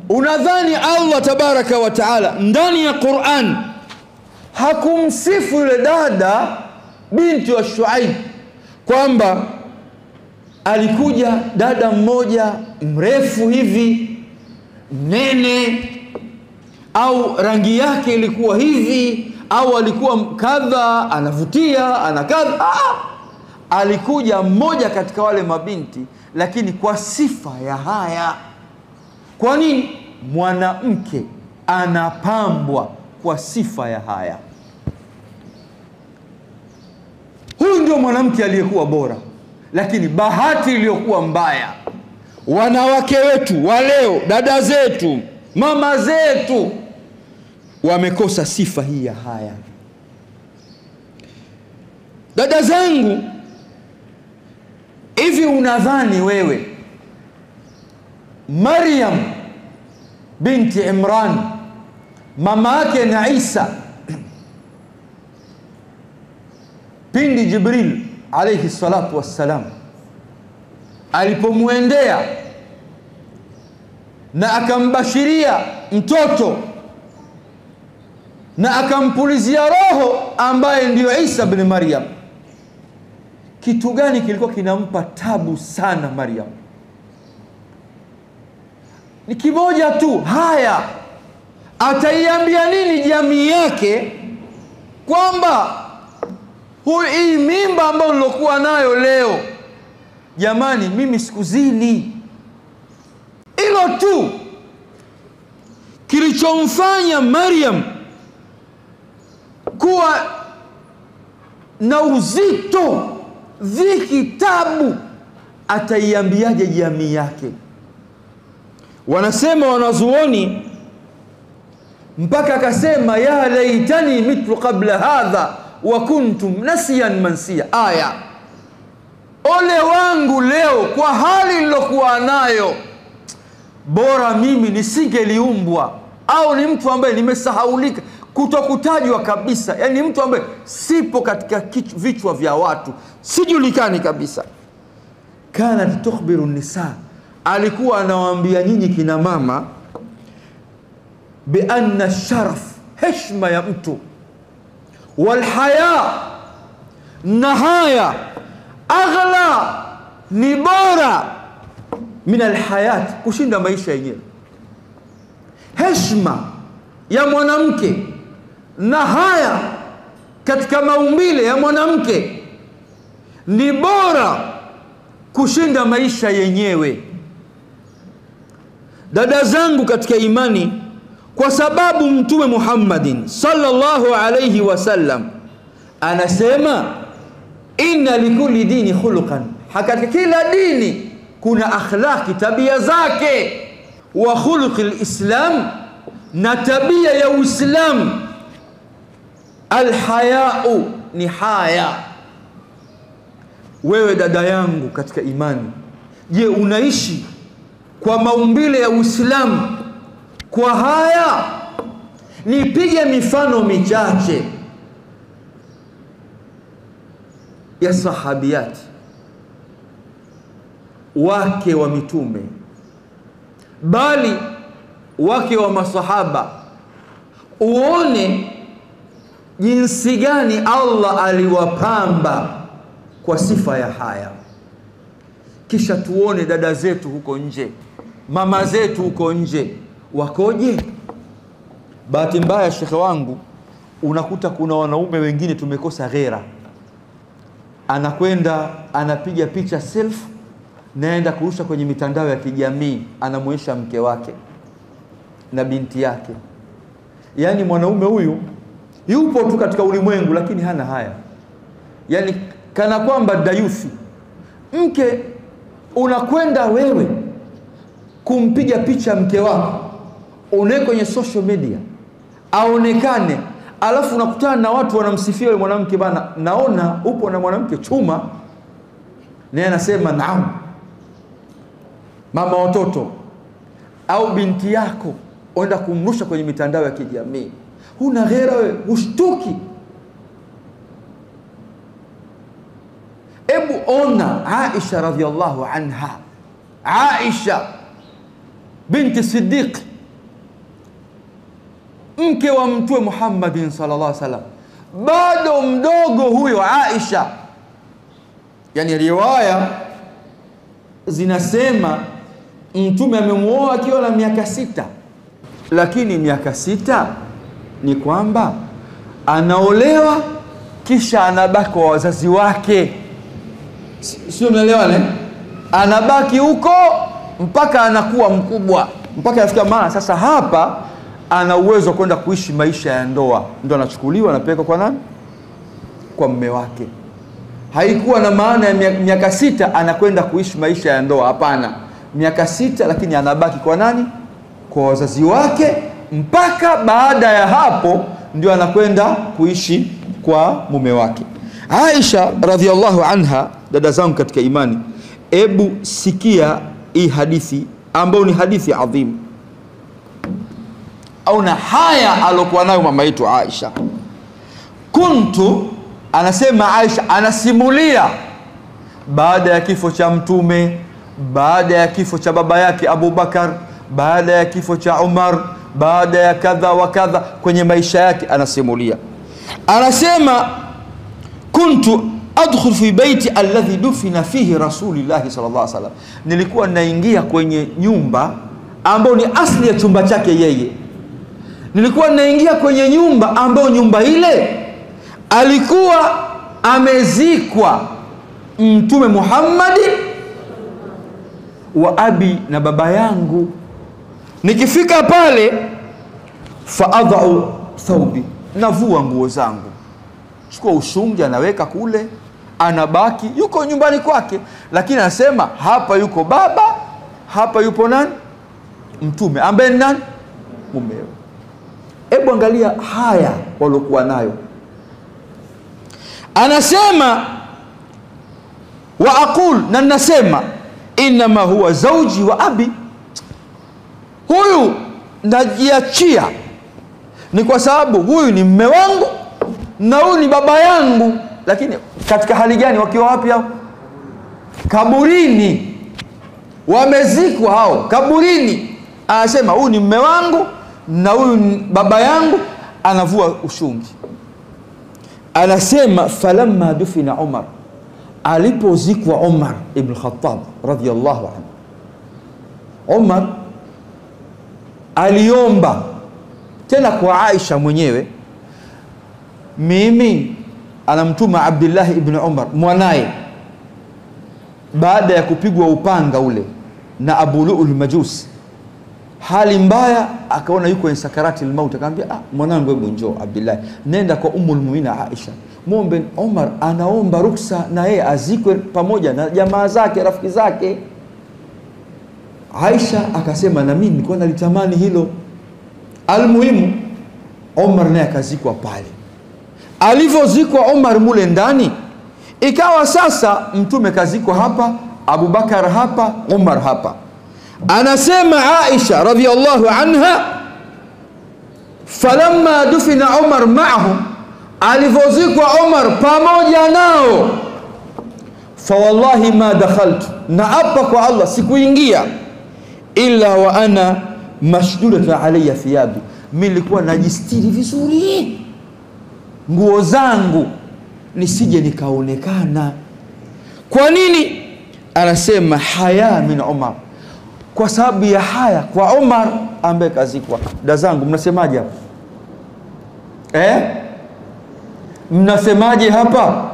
Unadhani Allah tabaraka wa taala ndani ya Qur'an hakumsifu yule dada binti wa Shuaib kwamba alikuja dada mmoja mrefu hivi, nene, au rangi yake ilikuwa hivi, au alikuwa kadha, anavutia, anakadha. Alikuja mmoja katika wale mabinti, lakini kwa sifa ya haya. Kwa nini? Mwanamke anapambwa kwa sifa ya haya. Huyu ndio mwanamke aliyekuwa bora. Lakini bahati iliyokuwa mbaya, wanawake wetu wa leo, dada zetu, mama zetu, wamekosa sifa hii ya haya. Dada zangu, hivi unadhani wewe Maryam binti Imran, mama yake na Isa, pindi Jibril alayhi salatu wassalam alipomwendea na akambashiria mtoto na akampulizia roho ambaye ndiyo Isa bin Maryam, kitu gani kilikuwa kinampa tabu sana Maryam? Ni kimoja tu, haya. Ataiambia nini jamii yake kwamba hii mimba ambayo nilokuwa nayo leo, jamani, mimi sikuzini? Hilo tu kilichomfanya Maryam kuwa na uzito, dhiki, tabu. Ataiambiaje jamii yake? Wanasema wanazuoni, mpaka akasema ya laitani mitlu qabla hadha wa kuntum nasiyan mansia. Aya, ole wangu leo kwa hali nilokuwa nayo, bora mimi nisingeliumbwa, au ni mtu ambaye nimesahaulika, kutokutajwa kabisa. Yani mtu ambaye sipo katika vichwa vya watu, sijulikani kabisa. Kanat tukhbiru nisa, alikuwa anawaambia nyinyi kina mama, bi anna sharaf, heshima ya mtu, wal haya, na haya, aghla, ni bora min alhayat, kushinda maisha yenyewe. Heshima ya mwanamke na haya katika maumbile ya mwanamke ni bora kushinda maisha yenyewe. Dada zangu katika imani, kwa sababu Mtume Muhammadin sallallahu alayhi wasallam anasema inna likulli dini khuluqan, katika kila dini kuna akhlaqi, tabia zake. Wa khuluqil islam, na tabia ya Uislamu, alhayau, ni haya. Wewe dada yangu katika imani, je, unaishi kwa maumbile ya Uislamu kwa haya? Nipige mifano michache ya sahabiyati, wake wa mitume, bali wake wa masahaba, uone jinsi gani Allah aliwapamba kwa sifa ya haya. Kisha tuone dada zetu huko nje, mama zetu huko nje wakoje. Bahati mbaya, shekhe wangu, unakuta kuna wanaume wengine tumekosa ghera, anakwenda anapiga picha self, naenda kurusha kwenye mitandao ya kijamii, anamuonyesha mke wake na binti yake. Yani mwanaume huyu yupo tu katika ulimwengu, lakini hana haya. Yani kana kwamba dayuthi. Mke, unakwenda wewe kumpiga picha mke wako, une kwenye social media aonekane, alafu unakutana na watu wanamsifia yule mwanamke, bana, naona upo na mwanamke chuma, naye anasema naam. Mama watoto au binti yako unaenda kumrusha kwenye mitandao ya kijamii, huna ghera wewe, ushtuki. Ebu ona Aisha radhiallahu anha, Aisha binti Siddiq, mke wa Mtume Muhammadin sallallahu alaihi wasallam, bado mdogo huyo Aisha. Yani riwaya zinasema Mtume amemuoa akiwa na miaka 6, lakini miaka 6 ni kwamba anaolewa kisha anabaki kwa wazazi wake. Sio, mnaelewana? Anabaki huko mpaka anakuwa mkubwa, mpaka afika maana sasa hapa ana uwezo kwenda kuishi maisha ya ndoa, ndo anachukuliwa anapeleka kwa nani? Kwa mume wake. Haikuwa na maana ya miaka 6 anakwenda kuishi maisha ya ndoa, hapana. Miaka 6 lakini anabaki kwa nani? Kwa wazazi wake, mpaka baada ya hapo ndio anakwenda kuishi kwa mume wake. Aisha radhiallahu anha, dada zangu katika imani, ebu sikia hii hadithi ambayo ni hadithi adhim, au na haya alokuwa nayo mama yetu Aisha. Anasema Aisha anasimulia baada ya kifo cha Mtume, baada ya kifo cha baba yake Abu Bakar, baada ya kifo cha Umar, baada ya kadha wa kadha kwenye maisha yake anasimulia. Anasema kuntu adkhul fi baiti alladhi dufina fihi Rasulullah sallallahu alaihi wasallam, nilikuwa naingia kwenye nyumba ambayo ni asli ya chumba chake yeye. Nilikuwa naingia kwenye nyumba ambayo nyumba ile alikuwa amezikwa Mtume Muhammad wa abi, na baba yangu. Nikifika pale faadhau thawbi, navua nguo zangu, chukua ushungi anaweka kule, anabaki yuko nyumbani kwake. Lakini anasema hapa yuko baba, hapa yupo nani? Mtume ambaye nani? Mumewe. Hebu angalia haya walokuwa nayo. Anasema wa aqul, na nasema inma huwa zawji wa abi, huyu najiachia ni kwa sababu huyu ni mume wangu na huyu ni baba yangu. Lakini katika hali gani? Wakiwa wapi hao? Kaburini, wamezikwa hao kaburini. Anasema huyu ni mume wangu na huyu ni baba yangu, anavua ushungi. Anasema falamma dufina Umar, alipozikwa Umar ibn Khattab radhiyallahu anhu, Umar aliomba tena kwa Aisha mwenyewe, mimi anamtuma Abdullah ibn Umar mwanaye, baada ya kupigwa upanga ule na Abu Lu'ul Majusi, hali mbaya, akaona yuko kwenye sakarati al-maut, akamwambia mwanangu, hebu njoo Abdullah, nenda kwa Ummul Mu'mina Aisha, muombe Umar anaomba ruksa na yeye azikwe pamoja na jamaa zake, rafiki zake. Aisha akasema na mimi nilikuwa nalitamani hilo. Almuhimu Umar naye akazikwa pale. Alivyozikwa Umar mule ndani, ikawa sasa Mtume kazikwa hapa, Abu Bakar hapa, Umar hapa. Anasema Aisha radhiyallahu anha, falamma dufina Umar ma'ahum, alivyozikwa Umar pamoja nao, fa wallahi ma dakhaltu, na hapa kwa Allah sikuingia, illa wa ana mashdudatan alayya thiyabi, mimi nilikuwa najistiri vizuri nguo zangu nisije nikaonekana. Kwa nini? Anasema haya min Umar, kwa sababu ya haya kwa Umar ambaye kazikwa. Dada zangu, mnasemaje hapa? Mnasemaje hapa?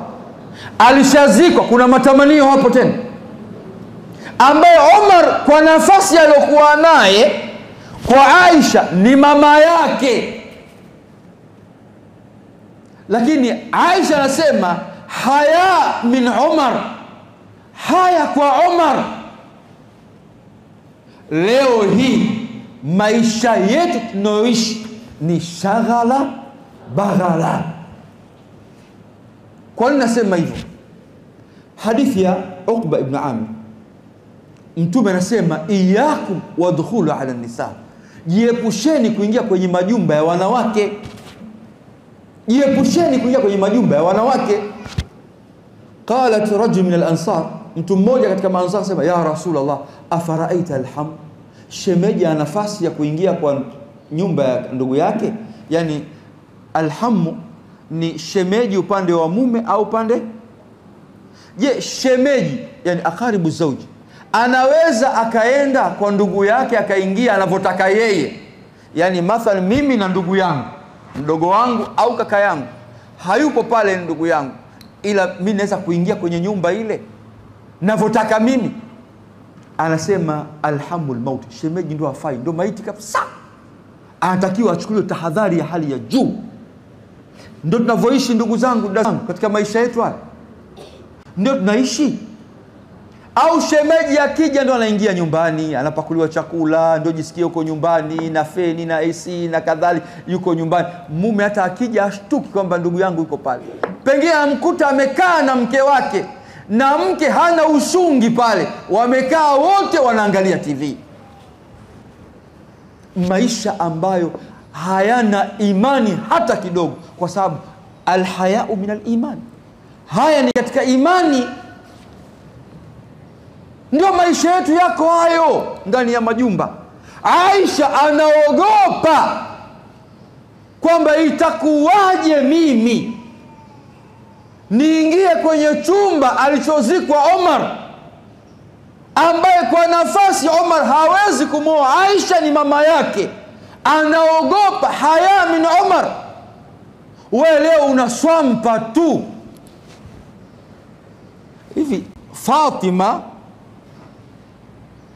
Alishazikwa, kuna matamanio hapo tena, ambaye Umar kwa nafasi aliyokuwa naye kwa Aisha ni mama yake. Lakini Aisha anasema haya min Umar, haya kwa Umar. Leo hii maisha yetu tunayoishi ni shaghala baghala. Kwa nini nasema hivyo? Hadithi ya Uqba ibn Amir, Mtume anasema iyakum wadkhulu ala nisa, jiepusheni kuingia kwenye majumba ya wanawake. Jiepusheni kuingia kwenye majumba ya wanawake. Qalat rajul min al-ansar, mtu mmoja katika maansar sema, ya Rasulullah, afaraaita alham, shemeji ana nafasi ya kuingia kwa nyumba ya ndugu yake? Yani alhamu ni shemeji upande wa mume au upande. Je, shemeji yani akaribu zauji anaweza akaenda kwa ndugu yake akaingia anavyotaka yeye? Yani mathalan mimi na ndugu yangu mdogo wangu au kaka yangu hayupo pale, ndugu yangu, ila mimi naweza kuingia kwenye nyumba ile ninavyotaka mimi. Anasema alhamul maut, shemeji ndio afai, ndio maiti kabisa, anatakiwa achukuliwe tahadhari ya hali ya juu. Ndio tunavyoishi ndugu zangu katika maisha yetu haya, ndio tunaishi. Au shemeji akija ndio anaingia nyumbani, anapakuliwa chakula, ndio jisikie huko nyumbani na feni na AC na kadhalika, yuko nyumbani. Mume hata akija ashtuki kwamba ndugu yangu yuko pale. Pengine amkuta amekaa na mke wake, na mke hana ushungi pale, wamekaa wote wanaangalia TV. Maisha ambayo hayana imani hata kidogo, kwa sababu alhayau minal iman, haya ni katika imani. Ndio maisha yetu yako hayo ndani ya majumba. Aisha anaogopa kwamba itakuwaje mimi niingie kwenye chumba alichozikwa Omar, ambaye kwa nafasi Omar hawezi kumwoa. Aisha ni mama yake, anaogopa haya min Omar. Wewe leo unaswampa tu hivi. Fatima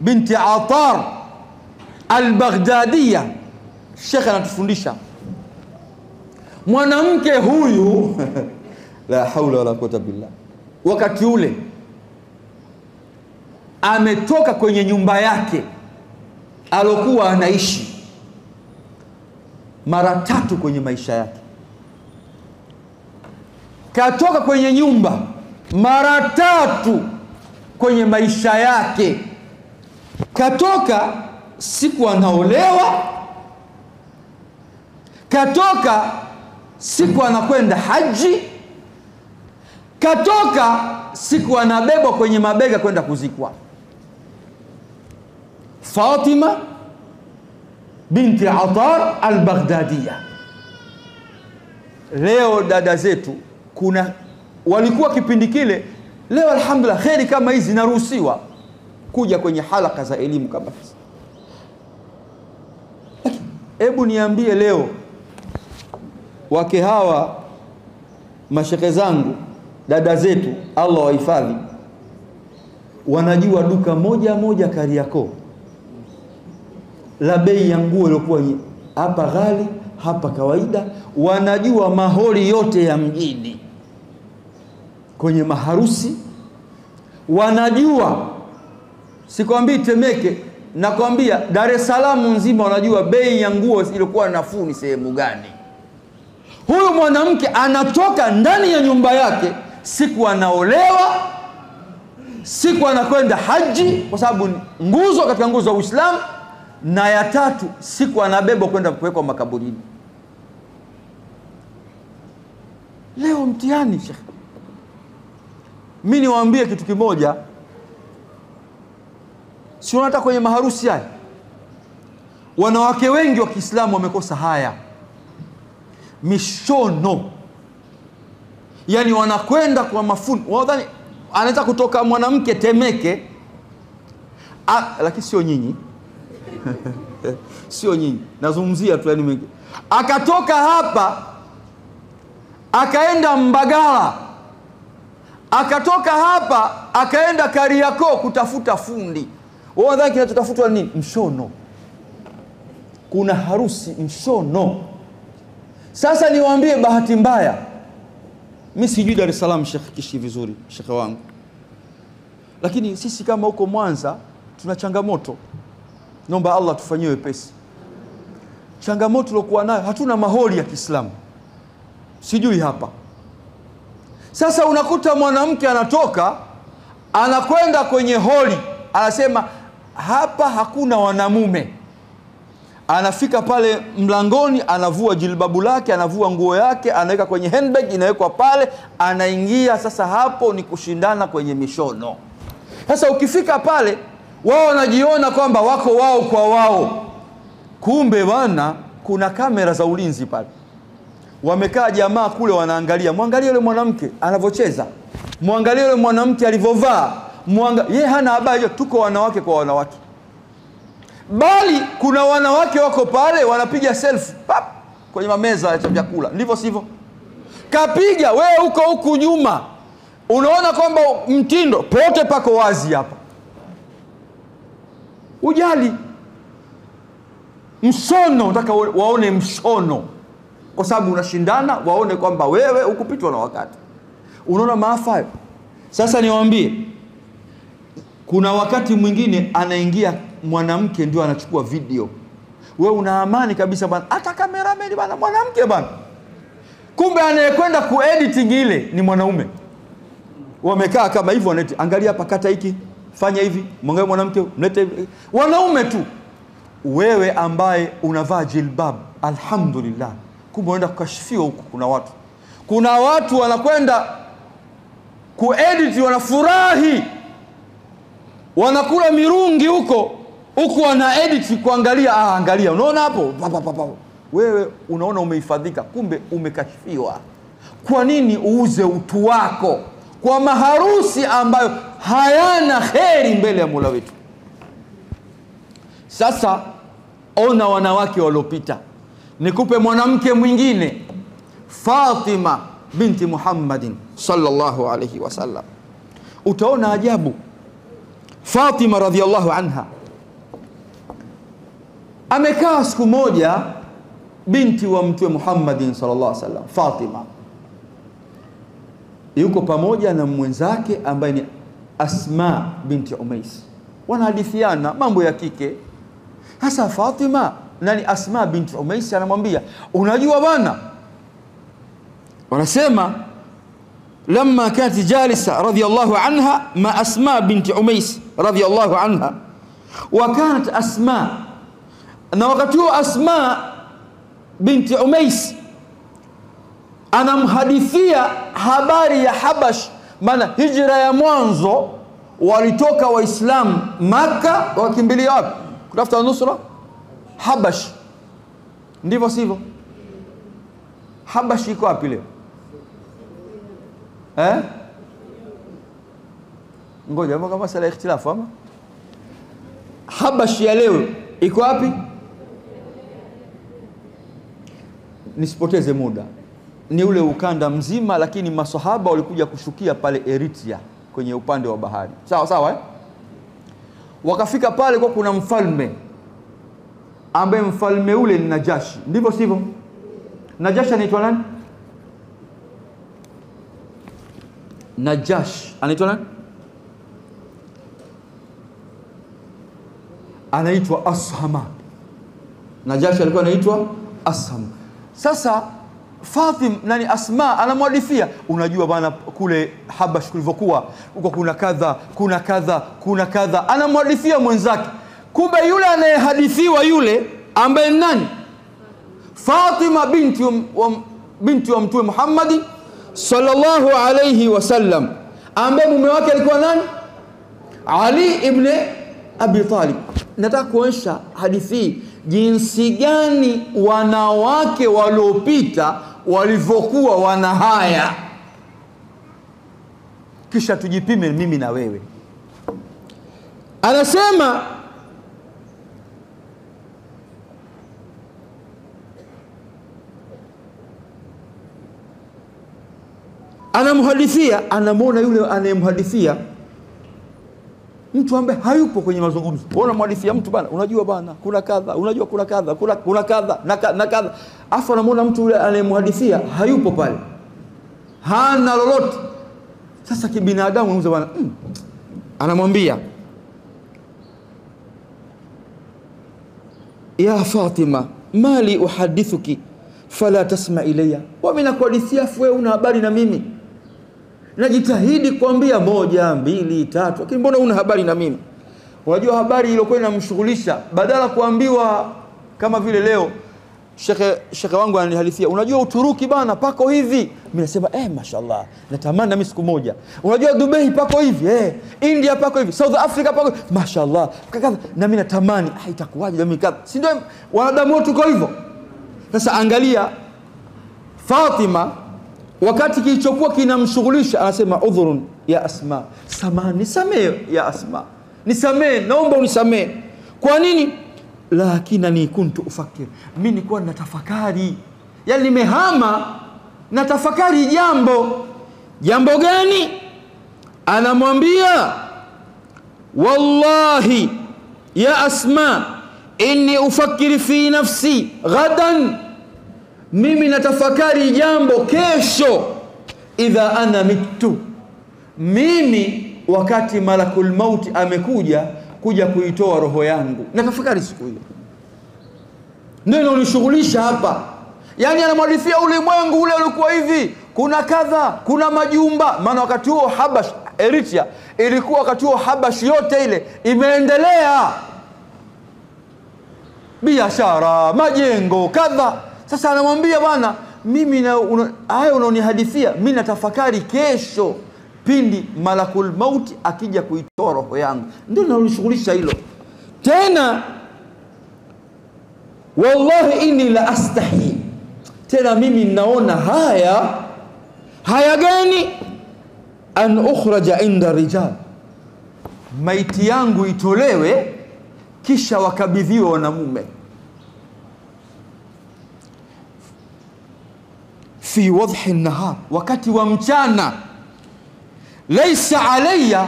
binti Atar al-Baghdadiya, Sheikh anatufundisha mwanamke huyu la haula wala quwwata billah, wakati ule ametoka kwenye nyumba yake alokuwa anaishi mara 3 kwenye maisha yake. Katoka kwenye nyumba mara 3 kwenye maisha yake. Katoka siku anaolewa, katoka siku anakwenda haji, katoka siku anabebwa kwenye mabega kwenda kuzikwa. Fatima binti Atar al-Baghdadiya. Leo dada zetu walikuwa kipindi kile, leo alhamdulillah kheri kama hizi zinaruhusiwa kuja kwenye halaka za elimu kama hizi. Hebu niambie leo, wake hawa mashekhe zangu, dada zetu, Allah wahifadhi, wanajua duka moja Kariakoo la bei ya nguo iliyokuwa hapa ghali, hapa kawaida. Wanajua maholi yote ya mjini kwenye maharusi, wanajua, sikwambii Temeke, nakwambia Dar es Salaam nzima wanajua bei ya nguo iliyokuwa nafuu ni sehemu gani. Huyu mwanamke anatoka ndani ya nyumba yake siku anaolewa, siku anakwenda haji, kwa sababu nguzo katika nguzo za Uislamu, na ya 3 siku anabebwa kwenda kuwekwa makaburini. Leo mtihani Sheikh. Mimi niwaambie kitu kimoja, si unataka kwenye maharusi haya, wanawake wengi wa Kiislamu wamekosa haya mishono. Yani wanakwenda kwa mafundi. Wadhani anaweza kutoka mwanamke Temeke, lakini sio nyinyi sio nyinyi, nazungumzia tu yani mengi. Akatoka hapa akaenda Mbagala, akatoka hapa akaenda Kariakoo kutafuta fundi. Wadhani kinachotafutwa nini? Mshono. Kuna harusi mshono. Sasa niwaambie bahati mbaya, mimi sijui Dar es Salaam Sheikh kishi vizuri, Sheikh wangu, lakini sisi kama huko Mwanza tuna changamoto. Naomba Allah tufanyie wepesi. Changamoto lokuwa nayo, hatuna maholi ya Kiislamu. Sijui hapa. Sasa unakuta mwanamke anatoka, anakwenda kwenye holi, anasema hapa hakuna wanamume. Anafika pale mlangoni, anavua jilbabu lake, anavua nguo yake, anaweka kwenye handbag, inawekwa pale, anaingia. Sasa hapo ni kushindana kwenye mishono. Sasa ukifika pale, wao wanajiona kwamba wako wao kwa wao. Kumbe bwana, kuna kamera za ulinzi pale. Wamekaa jamaa kule wanaangalia. Muangalie yule mwanamke anavocheza, muangalie yule mwanamke alivovaa, yeye hana habari, tuko wanawake kwa wanawake. Bali kuna wanawake wako pale wanapiga selfie. Pap, kwenye mameza ya vyakula, ndivyo sivyo? Kapiga wewe huko nyuma, unaona kwamba mtindo pote pako wazi hapa, ujali mshono, nataka waone mshono, kwa sababu unashindana, waone kwamba wewe ukupitwa na wakati. Unaona maafa hayo? Sasa niwaambie, kuna wakati mwingine anaingia mwanamke ndio anachukua video, wewe una amani kabisa bana, hata cameraman bana mwanamke bana, kumbe anayekwenda kuediting ile ni mwanaume. Wamekaa kama hivyo, waneti angalia hapa, kata hiki, fanya hivi, mwangalie mwanamke, mlete wanaume tu. Wewe ambaye unavaa jilbab, alhamdulillah, kumbe unaenda kukashifiwa huko. Kuna watu wanakwenda kuedit, wanafurahi, wanakula mirungi huko wana edit kuangalia, angalia, unaona hapo, wewe unaona umehifadhika, kumbe umekashifiwa. Kwa nini uuze utu wako kwa maharusi ambayo hayana kheri mbele ya Mola wetu? Sasa ona wanawake waliopita, nikupe mwanamke mwingine, Fatima binti Muhammadin sallallahu alayhi wasallam. Utaona ajabu. Fatima radhiallahu anha amekaa siku moja, binti wa Mtume Muhammadin sallallahu alayhi wasallam, Fatima yuko pamoja na mwenzake ambaye ni Asma binti Umais, wanahadithiana mambo ya kike. Hasa Fatima nani Asma binti Umais anamwambia, unajua bwana, wanasema lamma kanat jalisa radiyallahu anha ma Asma binti Umais radiyallahu anha, wa kanat Asma, na wakati huo Asma binti Umais anamhadithia habari ya Habash, maana hijra ya mwanzo walitoka Waislamu Maka, wakimbilia wapi kutafuta nusra? Habash, ndivyo sivyo? Habash iko wapi leo? Ngoja kama masala ya ikhtilafu ama Habash ya leo iko wapi? Nisipoteze muda, ni ule ukanda mzima, lakini masahaba walikuja kushukia pale Eritrea kwenye upande wa bahari, sawa sawa wakafika pale, kwa kuna mfalme ambaye mfalme ule ni Najashi, ndivyo sivyo? Najashi anaitwa nani? Najashi anaitwa nani? Anaitwa Ashama. Najashi alikuwa anaitwa Ashama. Sasa Fatima nani Asma anamwadithia, unajua bana kule Habash kulivyokuwa huko, kuna kadha kuna kadha kuna kadha, anamwadithia mwenzake. Kumbe yule anayehadithiwa yule ambaye nani? Fatima binti wa Mtume Muhammad sallallahu alayhi wasallam, ambaye mume wake alikuwa nani? Ali ibn Abi Talib. Nataka kuonyesha hadithi jinsi gani wanawake waliopita walivyokuwa wana haya, kisha tujipime mimi na wewe. Anasema anamhadithia, anamwona yule anayemhadithia mtu ambaye hayupo kwenye mazungumzo. Unaona mhadithia mtu bana, unajua bana kuna kadha, unajua kuna kadha, kuna kadha na kadha, afu anamwona mtu yule anayemhadithia hayupo pale, hana lolote. Sasa kibinadamu unaweza bana anamwambia, ya Fatima mali uhadithuki fala tasma ilayya, wami nakuhadithia afu wewe una habari na mimi, najitahidi kuambia 1 2 3, lakini mbona una habari na mimi? Unajua habari iliyokuwa inamshughulisha, badala kuambiwa kama vile leo shekhe wangu ananihadithia, unajua Uturuki bana pako hivi, mimi nasema mashallah, natamani mimi siku moja. Unajua Dubai pako hivi, India pako hivi, South Africa pako hivi, mashallah kadha, na mimi natamani itakuwaje na mimi kadha. Si ndio wanadamu wote tuko hivyo? Sasa angalia Fatima, wakati kilichokuwa kinamshughulisha anasema, udhurun ya Asma, samahani, nisamee ya Asma, nisamee, naomba unisamee. Kwa nini? Lakinani kuntu ufakir, mimi nilikuwa natafakari yani nimehama na tafakari jambo gani? Anamwambia wallahi ya Asma inni ufakkiri fi nafsi ghadan, mimi natafakari jambo kesho, idha ana mitu, mimi wakati malakul mauti amekuja kuitoa roho yangu, natafakari siku hiyo. Ndio inanishughulisha hapa. Yani anamwadithia ulimwengu ule ulikuwa hivi, kuna kadha, kuna majumba. Maana wakati huo Habash, Eritrea ilikuwa wakati huo Habash yote ile imeendelea, biashara, majengo, kadha. Sasa anamwambia bwana, mimi haya unaonihadithia, mimi natafakari kesho pindi malakul mauti akija kuitoa roho yangu. Ndio linalonishughulisha hilo. Tena wallahi inni la astahi, tena mimi naona haya gani? An ukhraja inda rijal, maiti yangu itolewe kisha wakabidhiwe wanamume. Fi wadhi nahar, wakati wa mchana. Laisa alayya,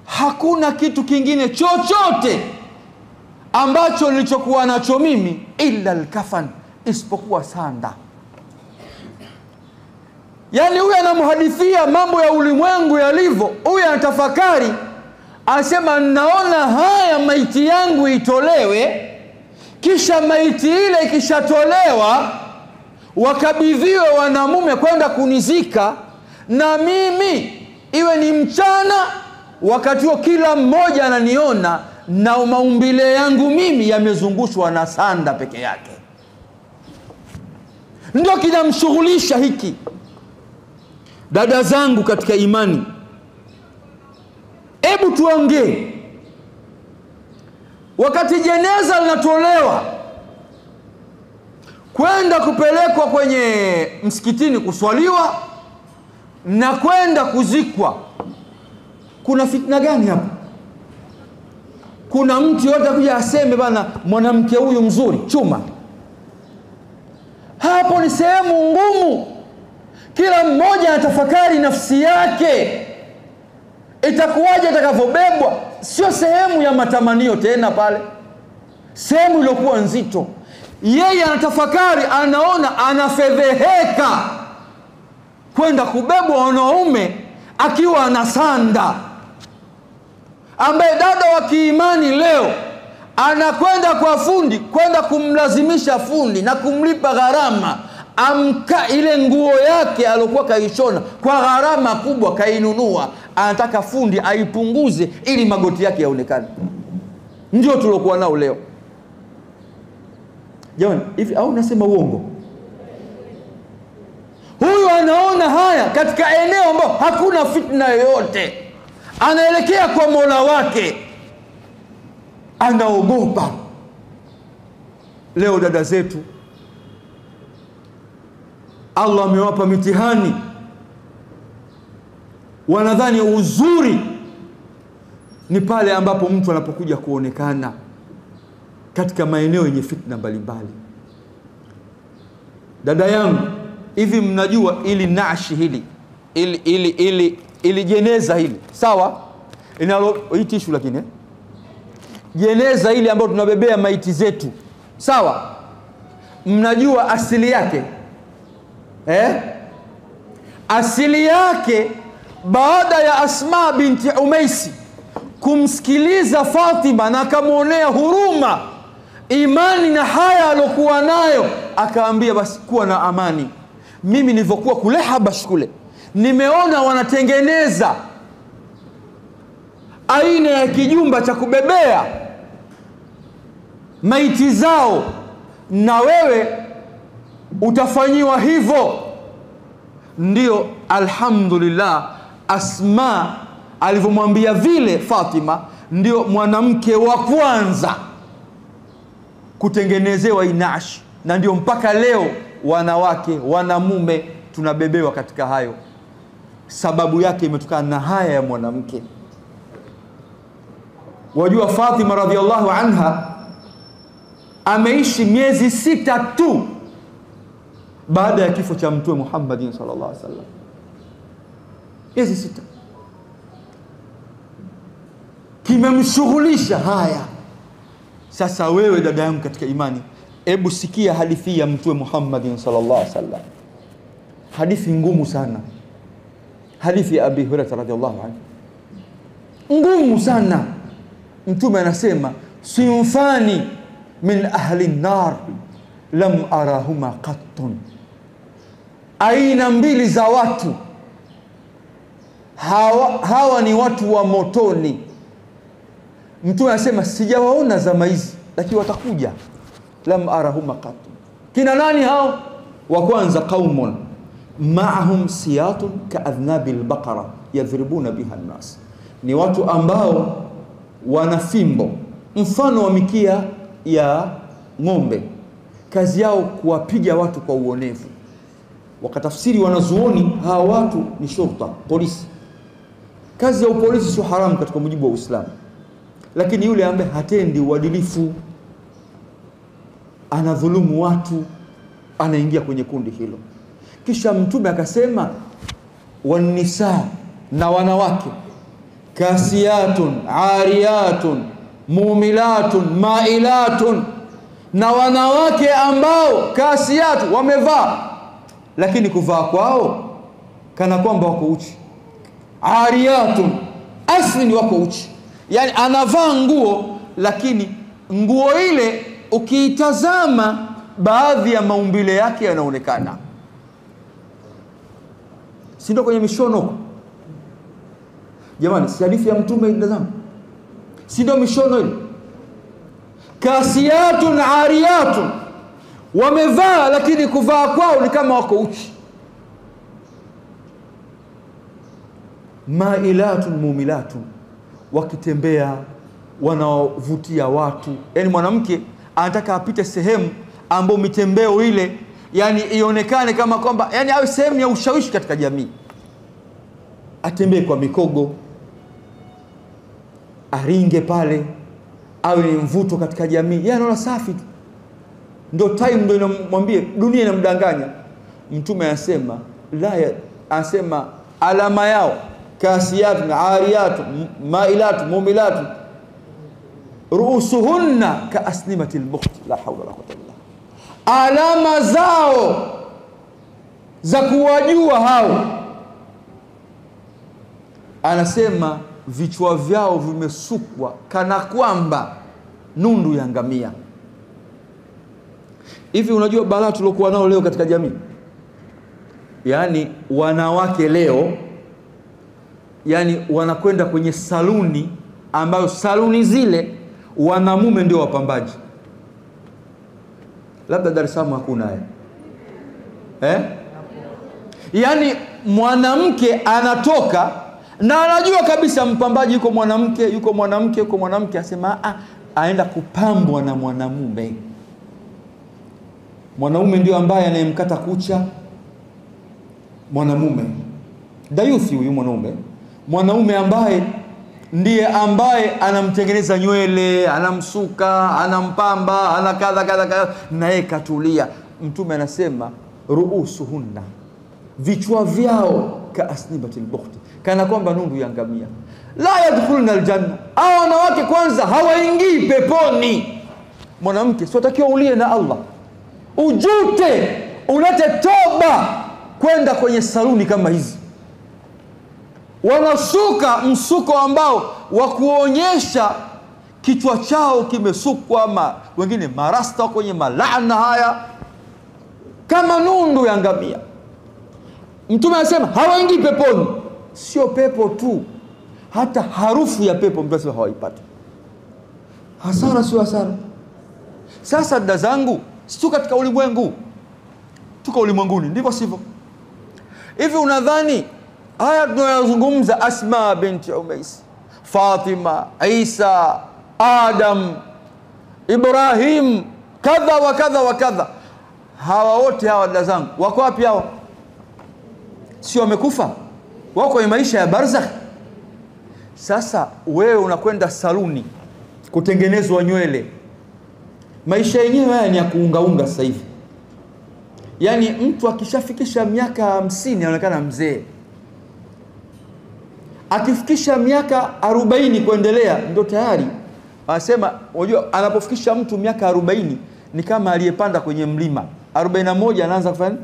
hakuna kitu kingine chochote ambacho nilichokuwa nacho mimi illa al-kafan, isipokuwa sanda. Yani huyu anamhadithia mambo ya ulimwengu yalivyo, huyu anatafakari, anasema naona haya maiti yangu itolewe, kisha maiti ile ikishatolewa wakabidhiwe wanamume kwenda kunizika, na mimi iwe ni mchana, wakati huo kila mmoja ananiona na maumbile yangu mimi yamezungushwa na sanda peke yake. Ndio kinamshughulisha hiki. Dada zangu katika imani, hebu tuongee, wakati jeneza linatolewa kwenda kupelekwa kwenye msikitini kuswaliwa na kwenda kuzikwa, kuna fitna gani hapo? Kuna mtu yote kuja aseme bana mwanamke huyu mzuri chuma? Hapo ni sehemu ngumu. Kila mmoja anatafakari nafsi yake itakuwaje atakavyobebwa. Sio sehemu ya matamanio tena pale, sehemu iliyokuwa nzito. Yeye anatafakari, anaona anafedheheka kwenda kubebwa wanaume akiwa anasanda, ambaye dada wa kiimani leo anakwenda kwa fundi, kwenda kumlazimisha fundi na kumlipa gharama, amka ile nguo yake aliyokuwa kaishona kwa gharama kubwa kainunua, anataka fundi aipunguze ili magoti yake yaonekane. Ndio tulokuwa nao leo. Jamani, hivi au nasema uongo? Huyu anaona haya katika eneo ambalo hakuna fitna yoyote, anaelekea kwa Mola wake, anaogopa. Leo dada zetu Allah amewapa mitihani, wanadhani uzuri ni pale ambapo mtu anapokuja kuonekana katika maeneo yenye fitna mbalimbali. Dada yangu, hivi mnajua ili nashi hili ili jeneza hili, sawa, inalo hii tishu, lakini jeneza hili ambalo tunabebea maiti zetu, sawa, mnajua asili yake? Asili yake baada ya Asma binti Umaisi kumsikiliza Fatima na akamuonea huruma, imani na haya alokuwa nayo, akaambia basi kuwa na amani. Mimi nilivyokuwa kule Habash kule, nimeona wanatengeneza aina ya kijumba cha kubebea maiti zao, na wewe utafanyiwa hivyo. Ndio alhamdulillah, Asma alivyomwambia vile Fatima, ndio mwanamke wa kwanza kutengenezewa inashi, na ndio mpaka leo wanawake wanamume tunabebewa katika hayo. Sababu yake imetokana na haya ya mwanamke. Wajua Fatima radhiallahu anha ameishi miezi 6 tu baada ya kifo cha Mtume Muhammad sallallahu alaihi wasallam. Miezi 6 kimemshughulisha haya. Sasa wewe dada yangu katika imani, hebu sikia hadithi ya Mtume Muhammad sallallahu alaihi wasallam. Hadithi ngumu sana, hadithi ya Abi Hurairah radhiyallahu anhu, ngumu sana. Mtume anasema sinfani min ahli an-nar lam arahuma qattun, aina mbili za watu hawa ni watu wa motoni. Mtume anasema sijawaona zama hizi, lakini watakuja. Lam arahuma qattun. Kina nani hao? Wa kwanza, qaumun ma'ahum siyatun ka'adhnabil baqara yadhribuna biha an-nas, ni watu ambao wana fimbo mfano wa mikia ya ng'ombe, kazi yao kuwapiga watu kwa uonevu. Wakatafsiri wanazuoni hawa watu ni shurta, polisi. Kazi ya upolisi sio haramu katika mujibu wa Uislamu, lakini yule ambaye hatendi uadilifu, anadhulumu watu, anaingia kwenye kundi hilo. Kisha Mtume akasema wanisa, na wanawake, kasiyatun ariyatun mumilatun mailatun, na wanawake ambao kasiyatu wamevaa, lakini kuvaa kwao kana kwamba wako uchi. Ariyatun asli ni wako uchi, yani anavaa nguo, lakini nguo ile ukiitazama baadhi ya maumbile yake yanaonekana. Si ndio kwenye mishono? Jamani, si hadithi ya Mtume itazama? Si ndio mishono ile? Kasiyatun ariyatun, wamevaa lakini kuvaa kwao ni kama wako uchi. Mailatun mumilatun, wakitembea wanavutia watu. Yani mwanamke anataka apite sehemu ambayo mitembeo ile yani ionekane kama kwamba yani awe sehemu ya ushawishi katika jamii. Atembee kwa mikogo, aringe pale, awe ni mvuto katika jamii. Yeye anaona safi tu. Ndio time ndio inamwambia dunia inamdanganya. Mtume anasema anasema alama yao kasiyatun ariyatun mailatun mumilatun ruusuhunna kaasnimatil bukht, la hawla wala quwwata illa billah. Alama zao za kuwajua hao, anasema vichwa vyao vimesukwa kana kwamba nundu ya ngamia. Hivi unajua balaa tulokuwa nao leo katika jamii? Yani wanawake leo yani wanakwenda kwenye saluni ambayo saluni zile wanamume ndio wapambaji. Labda Dar es Salaam hakuna haya. Yani mwanamke anatoka na anajua kabisa mpambaji yuko mwanamke, asema aenda kupambwa na mwanamume. Mwanamume ndio ambaye anayemkata kucha mwanamume. Dayuthi huyu mwanaume ambaye ndiye ambaye anamtengeneza nywele, anamsuka, anampamba, ana kadha na yeye katulia. Mtume anasema ruusuhunna, vichwa vyao kaasnibatil bukht, kana kwamba nundu ya ngamia. La yadkhuluna aljanna, hao wanawake kwanza hawaingii peponi. Mwanamke sio takiwa ulie na Allah, ujute, ulete toba kwenda kwenye saluni kama hizi. Wanasuka msuko ambao wa kuonyesha kichwa chao kimesukwa, wengine marasta kwenye malana haya kama nundu ya ngamia. Mtume anasema hawaingii peponi. Sio pepo tu, hata harufu ya pepo Mtume anasema hawaipati. Hasara sio hasara. Sasa dada zangu, sio katika ulimwengu, tuko ulimwenguni, ndivyo sivyo? Hivi unadhani haya tunayozungumza, Asma binti Umais, Fatima, Isa, Adam, Ibrahim, kadha wa kadha, hawa wote hawa dada zangu wako wapi hawa? Sio wamekufa? Wako kwenye maisha ya barzakh. Sasa wewe unakwenda saluni kutengenezwa nywele. Maisha yenyewe haya ni ya kuungaunga sasa hivi. Yani mtu akishafikisha miaka 50 anaonekana mzee. Akifikisha miaka 40 kuendelea ndio tayari. Anasema unajua anapofikisha mtu miaka 40 ni kama aliyepanda kwenye mlima. 41 anaanza kufanya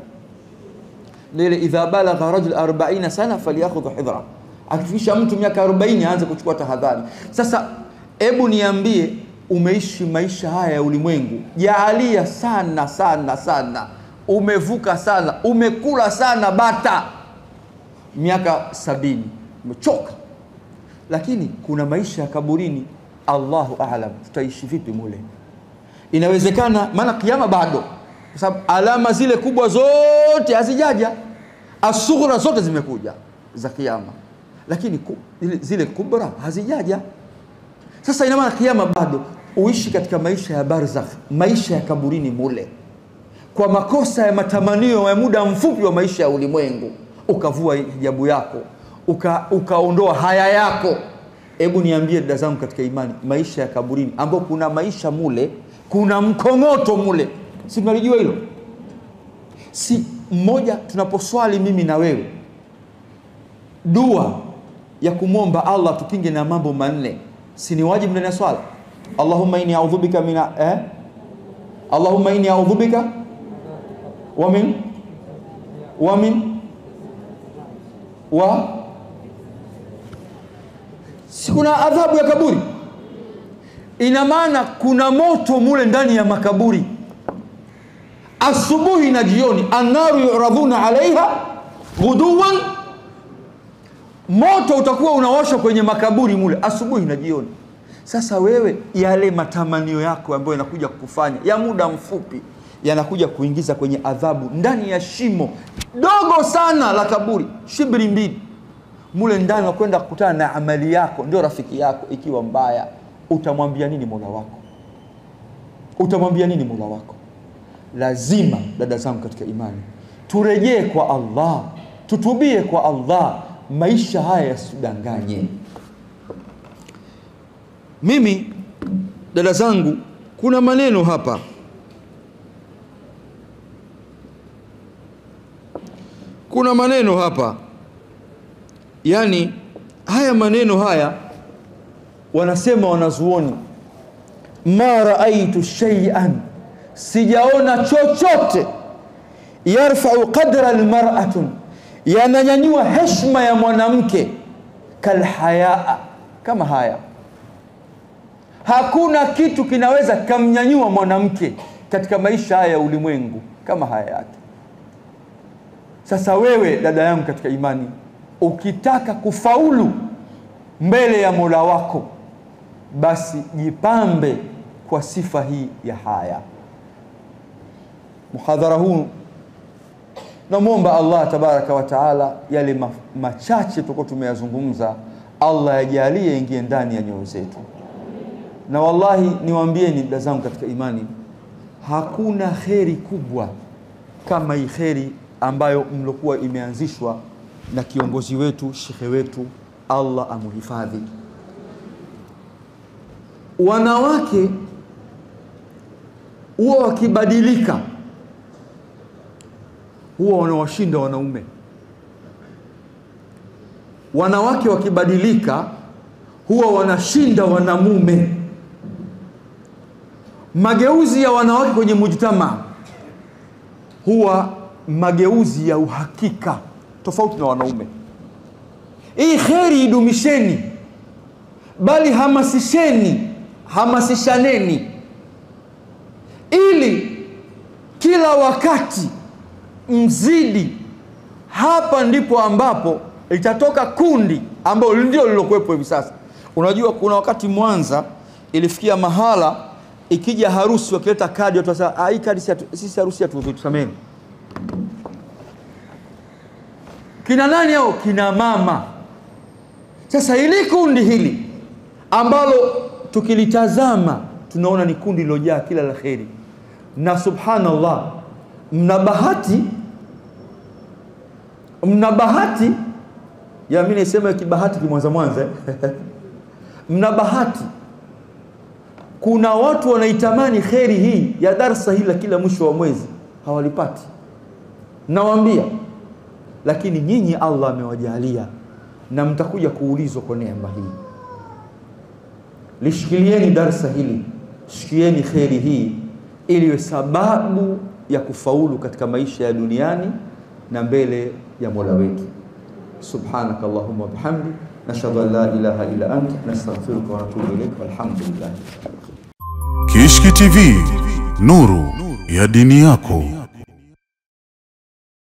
lile idha balagha rajul 40 sana falyakhudh hidra. Akifikisha mtu miaka 40 aanze kuchukua tahadhari. Sasa hebu niambie, umeishi maisha haya ya ulimwengu, jaalia sana sana sana, umevuka sana, umekula sana bata, miaka 70 umechoka. Lakini kuna maisha ya kaburini, Allahu a'lam tutaishi vipi mule. Inawezekana, maana kiyama bado, kwa sababu alama zile kubwa zote hazijaja, asughra zote zimekuja za kiyama, lakini zile kubra hazijaja. Sasa ina maana kiyama bado, uishi katika maisha ya barzakh, maisha ya kaburini mule, kwa makosa ya matamanio ya muda mfupi wa maisha ya ulimwengu, ukavua hijabu yako, ukaondoa haya yako. Hebu niambie dada zangu katika imani, maisha ya kaburini ambapo kuna maisha mule, kuna mkongoto mule, si mnalijua hilo? Si mmoja tunaposwali mimi na wewe, dua ya kumwomba Allah tukinge na mambo manne, si ni wajibu ndani ya swala? Allahumma inni a'udhu bika min Allahumma inni a'udhu bika si kuna adhabu ya kaburi. Ina maana kuna moto mule ndani ya makaburi, asubuhi na jioni. Annaru yuradhuna alaiha ghuduwan, moto utakuwa unawasha kwenye makaburi mule asubuhi na jioni. Sasa wewe, yale matamanio yako ambayo yanakuja kukufanya ya muda mfupi, yanakuja kuingiza kwenye adhabu ndani ya shimo dogo sana la kaburi, shibri mbili mule ndani, na kwenda kukutana na amali yako, ndio rafiki yako. Ikiwa mbaya, utamwambia nini Mola wako? Utamwambia nini Mola wako? Lazima dada zangu katika imani, turejee kwa Allah, tutubie kwa Allah, maisha haya yasidanganye. Mimi dada zangu, kuna maneno hapa, kuna maneno hapa, yani haya maneno haya wanasema wanazuoni, ma raaitu shay'an, sijaona chochote, yarfa'u qadra almar'atun, yananyanyua heshima ya mwanamke, kalhayaa, kama haya. Hakuna kitu kinaweza kumnyanyua mwanamke katika maisha haya ya ulimwengu kama haya yake. Sasa wewe dada yangu katika imani, ukitaka kufaulu mbele ya Mola wako, basi jipambe kwa sifa hii ya haya. Muhadhara huu namuomba Allah tabaraka wa taala, yale machache tuko tumeyazungumza, Allah yajalie ingie ndani ya nyoyo zetu. Na wallahi niwaambieni dada zangu katika imani, hakuna kheri kubwa kama hii kheri ambayo mlokuwa imeanzishwa na kiongozi wetu, shekhe wetu, Allah amuhifadhi. Wanawake huwa wakibadilika, huwa wanawashinda wanaume. Wanawake wakibadilika huwa wanashinda wanamume. Mageuzi ya wanawake kwenye mujtama huwa mageuzi ya uhakika, tofauti na wanaume. Hii kheri idumisheni, bali hamasishaneni, ili kila wakati mzidi. Hapa ndipo ambapo itatoka kundi ambalo ndio lilokuwepo hivi sasa. Unajua kuna wakati Mwanza ilifikia mahala, ikija harusi wakileta kadi, watu wasema hii kadi sisi harusi yetu tusameni. Kina nani hao? Kina mama. Sasa hili kundi hili ambalo tukilitazama tunaona ni kundi lilojaa kila la kheri, na subhanallah, mna bahati ya mimi nisema kibahati kimwanza mna bahati. Kuna watu wanaitamani kheri hii ya darasa hili kila mwisho wa mwezi, hawalipati. nawaambia. Lakini nyinyi Allah amewajalia na mtakuja kuulizwa kwa neema hii. Lishikilieni darsa hili, shikieni kheri hii, ili iwe sababu ya kufaulu katika maisha ya duniani na mbele ya Mola wetu. Subhanaka Allahumma wa bihamdi, nashhadu an la ilaha illa anta, nastaghfiruka wa natubu ilayk, walhamdulillah. Kishki TV, nuru ya dini yako.